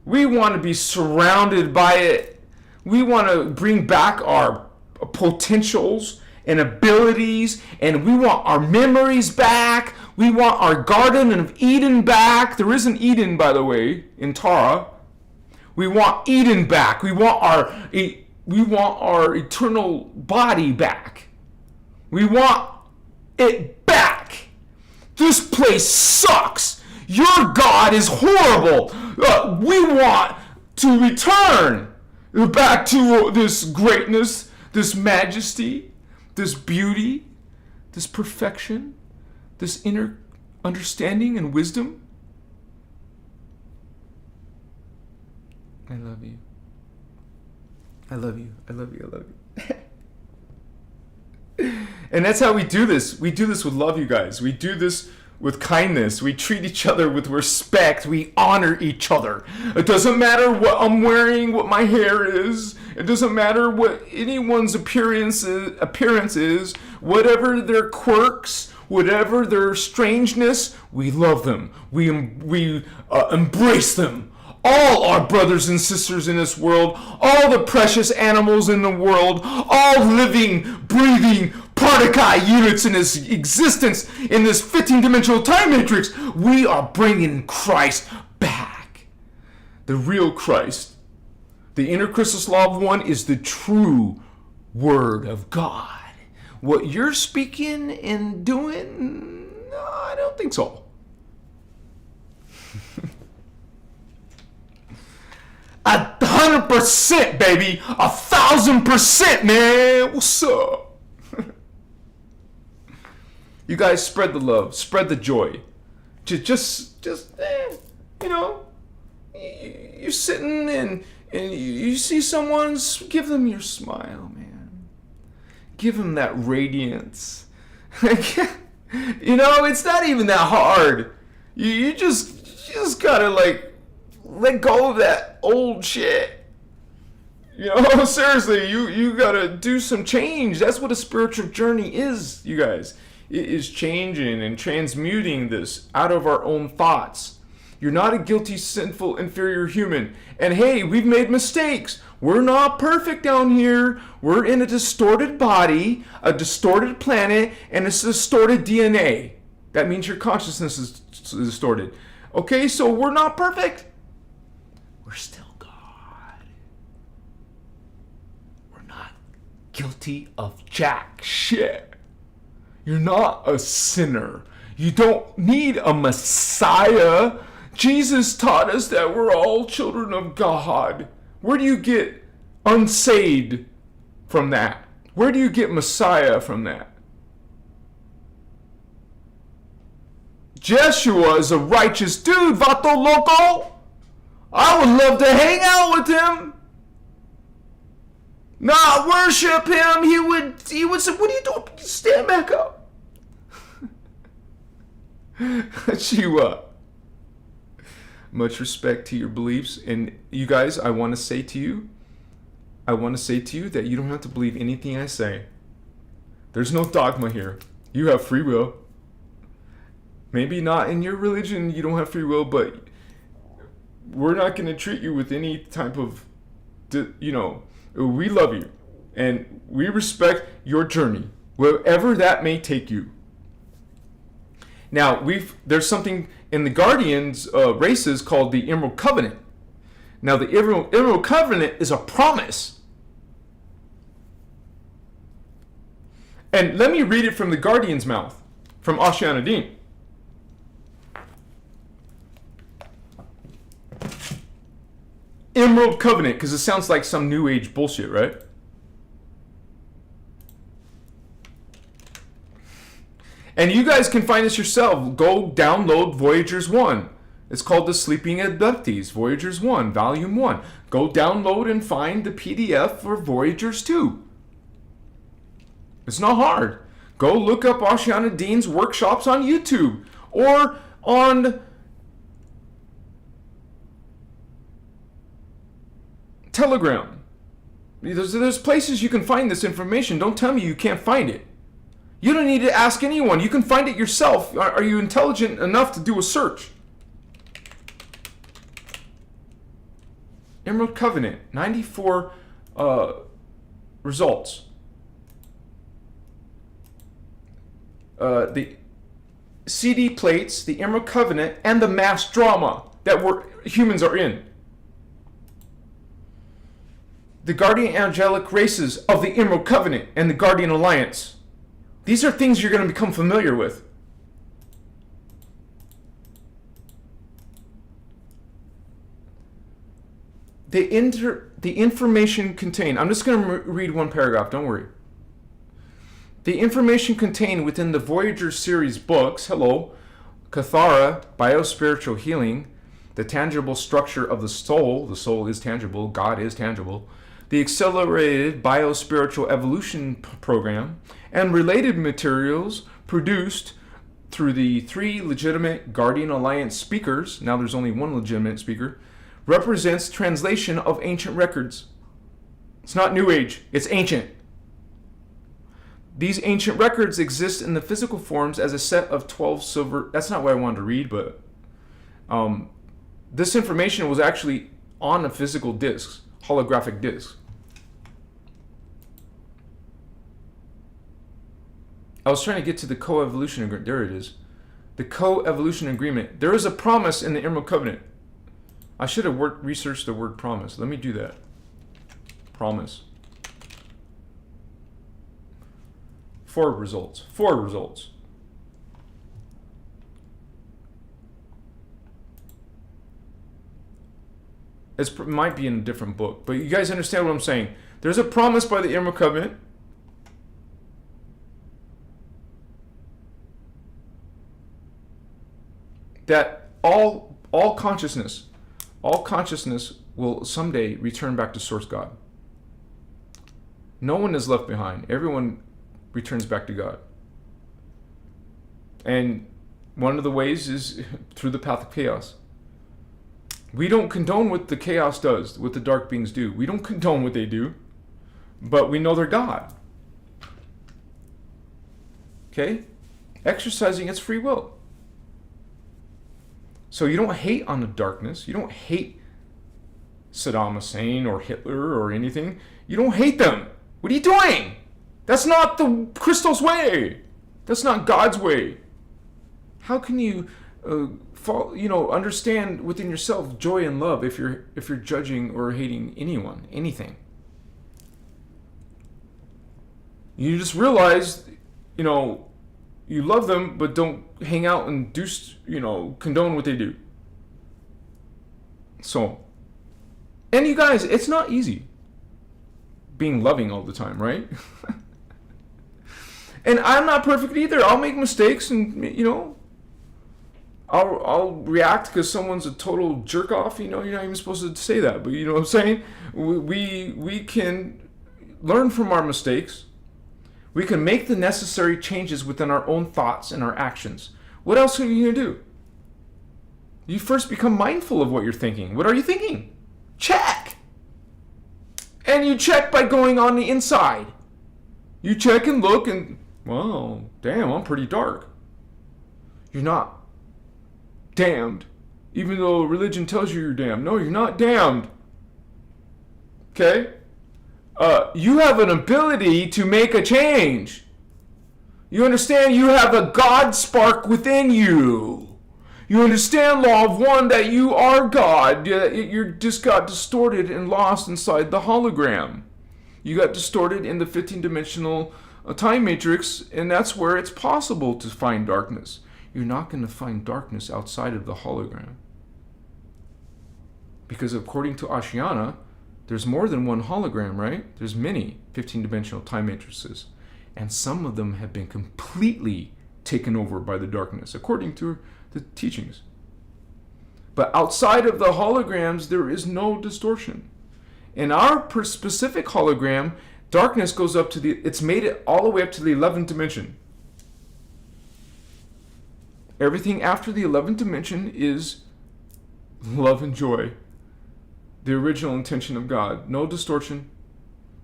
We want to be surrounded by it. We want to bring back our potentials and abilities, and we want our memories back. We want our Garden of Eden back. There is an Eden, by the way, in Tara. We want Eden back. We want our eternal body back. We want it back. This place sucks. Your God is horrible. We want to return back to this greatness, this majesty, this beauty, this perfection, this inner understanding and wisdom. I love you. I love you. I love you. I love you. And that's how we do this. We do this with love, you guys. We do this with kindness. We treat each other with respect. We honor each other. It doesn't matter what I'm wearing, what my hair is. It doesn't matter what anyone's appearance is. Whatever their quirks, whatever their strangeness, we love them. We embrace them. All our brothers and sisters in this world, all the precious animals in the world, all living, breathing, particle units in this existence, in this 15-dimensional time matrix, we are bringing Christ back. The real Christ. The inner Christos law of one is the true word of God. What you're speaking and doing, no, I don't think so. 100%, baby. 1,000%, man. What's up? You guys spread the love, spread the joy. Just, you know, you're sitting and you see someone, give them your smile, man. Give them that radiance. You know, it's not even that hard. You just gotta let go of that old shit. You know, seriously, you gotta do some change. That's what a spiritual journey is, you guys. It is changing and transmuting this out of our own thoughts. You're not a guilty, sinful, inferior human. And hey, we've made mistakes. We're not perfect down here. We're in a distorted body, a distorted planet, and a distorted DNA. That means your consciousness is distorted. Okay, so we're not perfect. We're still God. We're not guilty of jack shit. You're not a sinner. You don't need a Messiah. Jesus taught us that we're all children of God. Where do you get unsaved from that? Where do you get Messiah from that? Jeshua is a righteous dude, vato loco. I would love to hang out with him. Not worship him. He would say, what are you doing? Stand back up. Jeshua. Much respect to your beliefs. And you guys, I want to say to you that you don't have to believe anything I say. There's no dogma here. You have free will. Maybe not in your religion, you don't have free will, but we're not going to treat you with any type of, we love you and we respect your journey, wherever that may take you. Now, there's something in the Guardians races called the Emerald Covenant. Now, the Emerald Covenant is a promise. And let me read it from the Guardian's mouth, from Ascension. Emerald Covenant, because it sounds like some new age bullshit, right? And you guys can find this yourself. Go download Voyagers 1. It's called The Sleeping Abductees, Voyagers 1, Volume 1. Go download and find the PDF for Voyagers 2. It's not hard. Go look up Ashiana Dean's workshops on YouTube or on Telegram. There's places you can find this information. Don't tell me you can't find it. You don't need to ask anyone. You can find it yourself. Are you intelligent enough to do a search? Emerald Covenant, 94 results. The CD plates, the Emerald Covenant, and the mass drama that humans are in. The Guardian Angelic races of the Emerald Covenant and the Guardian Alliance. These are things you're going to become familiar with. The information contained, I'm just going to read one paragraph, don't worry. The information contained within the Voyager series books, Kathara, Biospiritual Healing, The Tangible Structure of the Soul is tangible, God is tangible, the Accelerated Biospiritual Evolution Program, and related materials produced through the 3 legitimate Guardian Alliance speakers, now there's only one legitimate speaker, represents translation of ancient records. It's not New Age, it's ancient. These ancient records exist in the physical forms as a set of 12 silver... That's not what I wanted to read, but... this information was actually on a physical disc, holographic disc. I was trying to get to the co-evolution agreement. There it is. The co-evolution agreement. There is a promise in the Emerald Covenant. I should have researched the word promise. Let me do that. Promise. 4 results. 4 results. It might be in a different book, but you guys understand what I'm saying. There's a promise by the Emerald Covenant. That all consciousness will someday return back to Source God. No one is left behind. Everyone returns back to God. And one of the ways is through the path of chaos. We don't condone what the chaos does, what the dark beings do. We don't condone what they do, but we know they're God. Okay? exercising its free will. So you don't hate on the darkness. You don't hate Saddam Hussein or Hitler or anything. You don't hate them. What are you doing? That's not the Krystos way. That's not God's way. How can you understand within yourself joy and love if you're judging or hating anything? You just realize, you love them, but don't hang out and condone what they do. So, and you guys, it's not easy being loving all the time, right? And I'm not perfect either. I'll make mistakes, and I'll react because someone's a total jerk off. You're not even supposed to say that, but you know what I'm saying? We can learn from our mistakes. We can make the necessary changes within our own thoughts and our actions. What else are you going to do? You first become mindful of what you're thinking. What are you thinking? Check! And you check by going on the inside. You check and look and, well, damn, I'm pretty dark. You're not damned. Even though religion tells you you're damned. No, you're not damned. Okay? You have an ability to make a change. You understand you have a God spark within you. You understand law of one, that you are God. You just got distorted and lost inside the hologram. You got distorted in the 15-dimensional time matrix, and that's where it's possible to find darkness. You're not going to find darkness outside of the hologram. Because according to Ashiana, there's more than one hologram, right? There's many 15-dimensional time matrices. And some of them have been completely taken over by the darkness, according to the teachings. But outside of the holograms, there is no distortion. In our specific hologram, darkness goes up to it's made it all the way up to the 11th dimension. Everything after the 11th dimension is love and joy. The original intention of God. No distortion.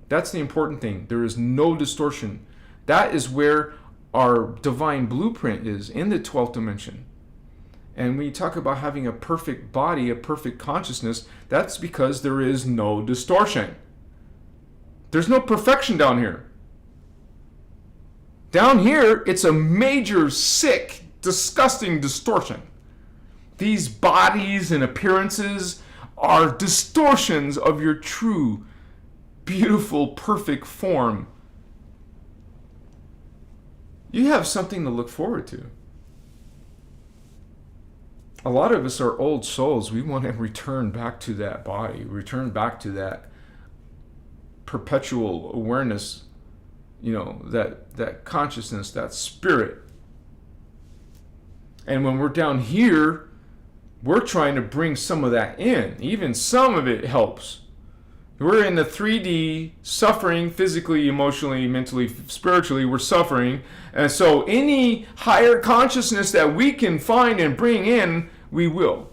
That's the important thing. There is no distortion. That is where our divine blueprint is, in the 12th dimension. And when you talk about having a perfect body, a perfect consciousness, that's because there is no distortion. There's no perfection down here. Down here, it's a major, sick, disgusting distortion. These bodies and appearances are distortions of your true, beautiful, perfect form. You have something to look forward to. A lot of us are old souls. We want to return back to that body, return back to that perpetual awareness, that consciousness, that spirit. And when we're down here, we're trying to bring some of that in. Even some of it helps. We're in the 3D, suffering physically, emotionally, mentally, spiritually. We're suffering. And so any higher consciousness that we can find and bring in, we will.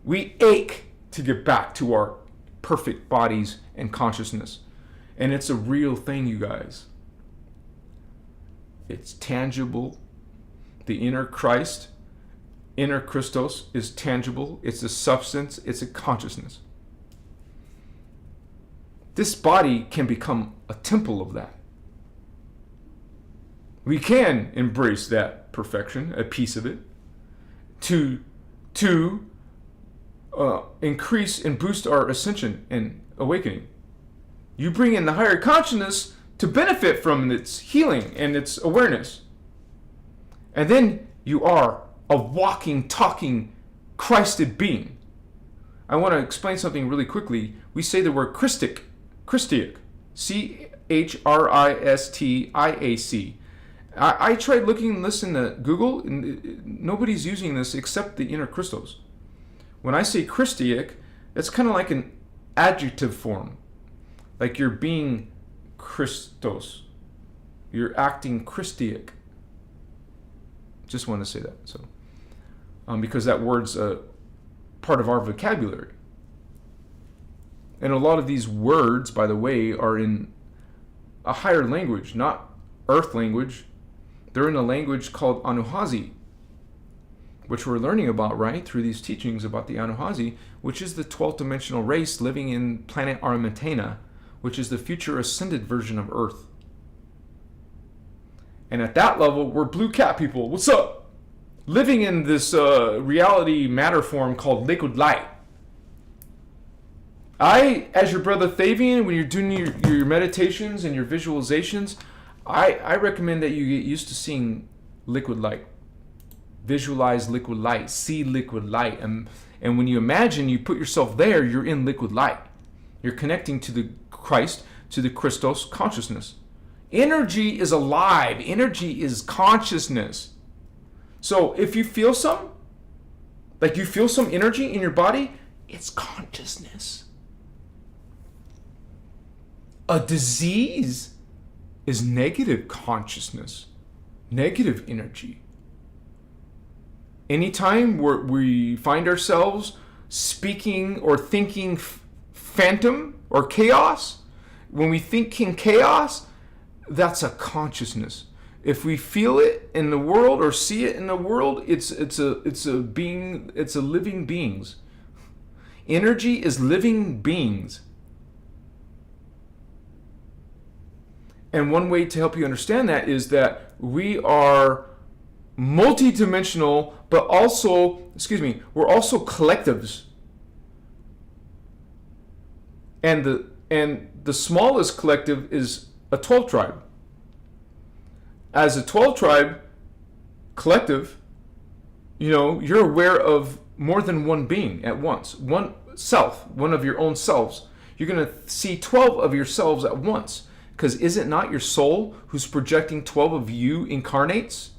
We ache to get back to our perfect bodies and consciousness. And it's a real thing, you guys. It's tangible. The inner Christ, inner Christos, is tangible. It's a substance. It's a consciousness. This body can become a temple of that. We can embrace that perfection, a piece of it, to increase and boost our ascension and awakening. You bring in the higher consciousness to benefit from its healing and its awareness. And then you are a walking, talking, Christed being. I want to explain something really quickly. We say the word Christic, Christiac. I tried looking and listening to Google, and nobody's using this except the inner Christos. When I say Christiac, it's kind of like an adjective form. Like you're being Christos. You're acting Christiac. Just want to say that. So, because that word's a part of our vocabulary. And a lot of these words, by the way, are in a higher language, not earth language. they're in a language called Anuhazi, which we're learning about, right, through these teachings about the Anuhazi, which is the 12th dimensional race living in planet Armentana, which is the future ascended version of Earth. And at that level, we're blue cat people. What's up? Living in this reality matter form called liquid light. As your brother Thavian, when you're doing your meditations and your visualizations, I recommend that you get used to seeing liquid light. Visualize liquid light, see liquid light. And when you imagine you put yourself there, you're in liquid light. You're connecting to the Christ, to the Krystos consciousness. Energy is alive. Energy is consciousness. So if you feel some energy in your body, it's consciousness. A disease is negative consciousness, negative energy. Anytime we find ourselves speaking or thinking phantom or chaos, when we think in chaos, that's a consciousness. If we feel it in the world or see it in the world, it's a being, it's a living beings. Energy is living beings. And one way to help you understand that is that we are multidimensional, but also, we're also collectives. And the smallest collective is a 12 tribe. As a 12 tribe collective, you're aware of more than one being at once. One self, one of your own selves. You're going to see 12 of yourselves at once. Because is it not your soul who's projecting 12 of you incarnates?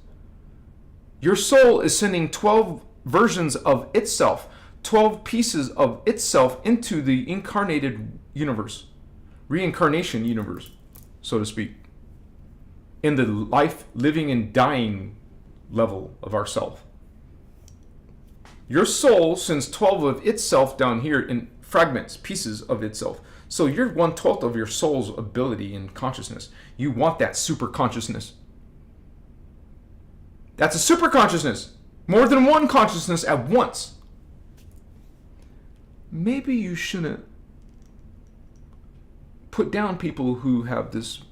Your soul is sending 12 versions of itself, 12 pieces of itself into the incarnated universe, reincarnation universe, so to speak, in the life, living, and dying level of ourself. Your soul sends 12 of itself down here in fragments, pieces of itself. So you're 1/12 of your soul's ability and consciousness. You want that super consciousness. That's a super consciousness. More than one consciousness at once. Maybe you shouldn't put down people who have this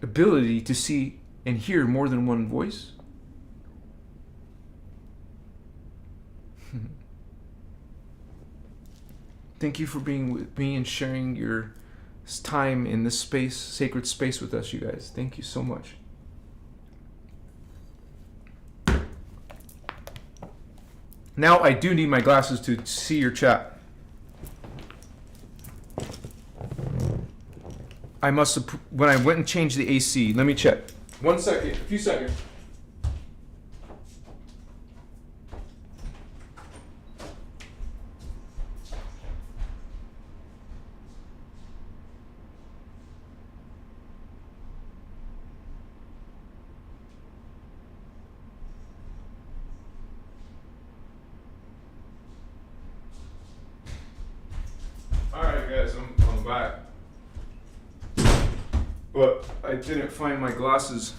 ability to see and hear more than one voice. Thank you for being with me and sharing your time in this space, sacred space with us, you guys. Thank you so much. Now I do need my glasses to see your chat. I must have, when I went and changed the AC, let me check. 1 second, a few seconds. I'm back. But I didn't find my glasses,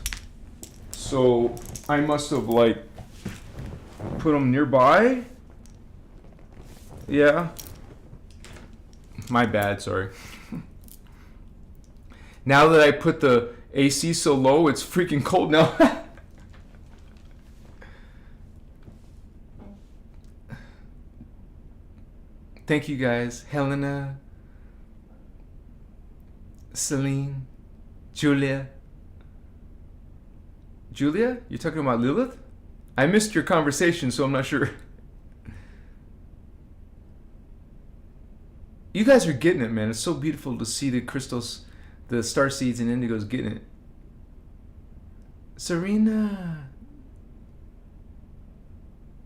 so I must have put them nearby. Yeah. My bad, sorry. Now that I put the AC so low, it's freaking cold now. Thank you guys. Helena, Celine, Julia. Julia? You're talking about Lilith? I missed your conversation, so I'm not sure. You guys are getting it, man. It's so beautiful to see the crystals, the starseeds and indigos getting it. Serena.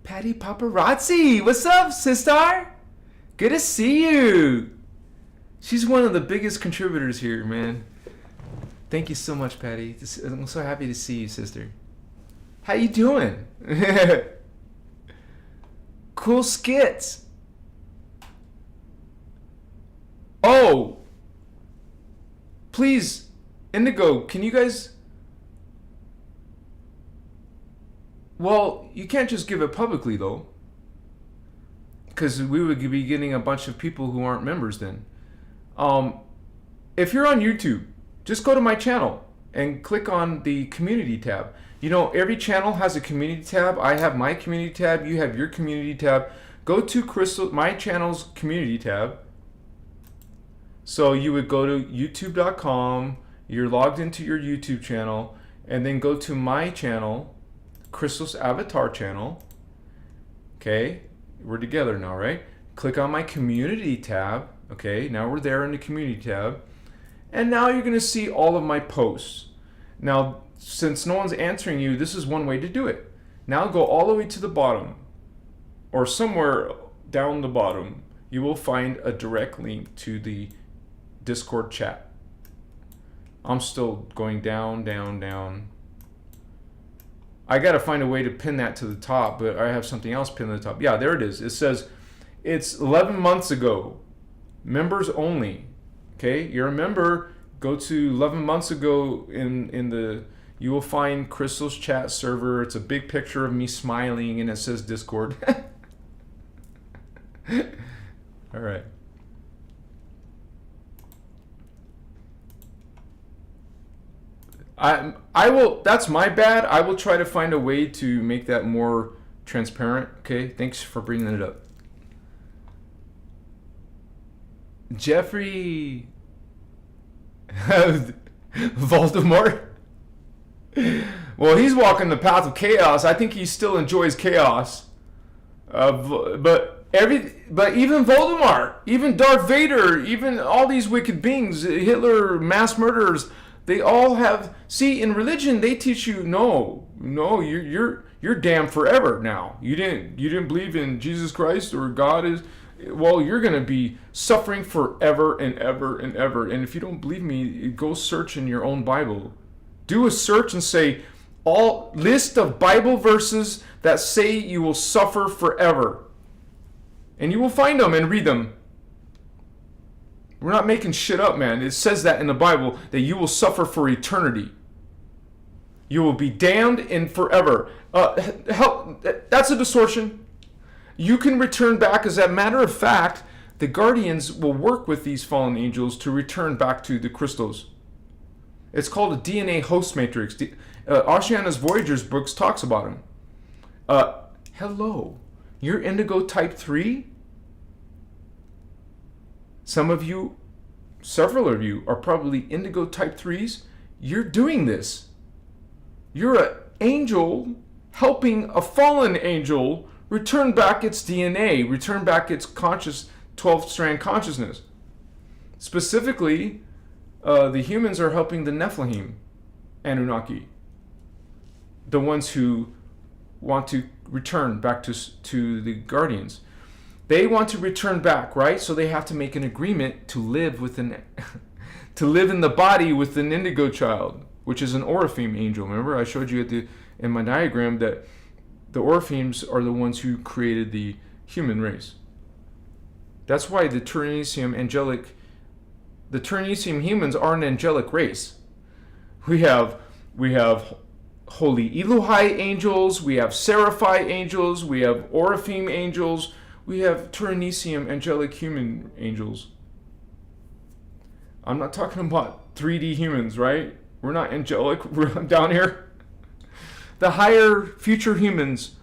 Patty Paparazzi. What's up, sister? Good to see you. She's one of the biggest contributors here, man. Thank you so much, Patty. I'm so happy to see you, sister. How you doing? Cool skits. Oh, please, Indigo, can you guys Well, you can't just give it publicly, though. Because we would be getting a bunch of people who aren't members then. If you're on YouTube, just go to my channel and click on the community tab. You know, every channel has a community tab. I have my community tab. You have your community tab. Go to Krystos, my channel's community tab. So you would go to youtube.com. You're logged into your YouTube channel. And then go to my channel, Krystos Avatar channel. Okay. We're together now, right? Click on my community tab. Okay, now we're there in the community tab. And now you're going to see all of my posts. Now, since no one's answering you, this is one way to do it. Now go all the way to the bottom, or somewhere down the bottom, you will find a direct link to the Discord chat. I'm still going down, down, down. I got to find a way to pin that to the top, but I have something else pinned to the top. Yeah, there it is. It says it's 11 months ago. Members only. Okay, you're a member. Go to 11 months ago in the, you will find Krystos chat server. It's a big picture of me smiling and it says Discord. All right. I will, that's my bad. I will try to find a way to make that more transparent. Okay, thanks for bringing it up. Jeffrey Voldemort. Well, he's walking the path of chaos. I think he still enjoys chaos. But even Voldemort, even Darth Vader, even all these wicked beings, Hitler, mass murderers, they all have. See, in religion, they teach you no, you're damned forever. Now you didn't believe in Jesus Christ or God is. Well, you're going to be suffering forever and ever and ever. And if you don't believe me, go search in your own Bible. Do a search and say, all list of Bible verses that say you will suffer forever. And you will find them and read them. We're not making shit up, man. It says that in the Bible, that you will suffer for eternity. You will be damned in forever. That's a distortion. You can return back. As a matter of fact, the guardians will work with these fallen angels to return back to the Krystos. It's called a DNA host matrix. Oceanus Voyager's books talks about him. Hello, you're indigo type 3? Some of you, several of you, are probably indigo type 3s. You're doing this. You're an angel helping a fallen angel return back its DNA, return back its conscious 12-strand consciousness. Specifically, the humans are helping the Nephilim, Anunnaki, the ones who want to return back to the guardians. They want to return back, right? So they have to make an agreement to live to live in the body with an indigo child, which is an Oraphim angel. Remember, I showed you in my diagram that the Orphims are the ones who created the human race. That's why the Turnesium humans are an angelic race. We have holy Elohai angels, we have Seraphai angels, we have Oraphim angels, we have Turnesium angelic human angels. I'm not talking about 3D humans, right? We're not angelic, we're down here. The higher future humans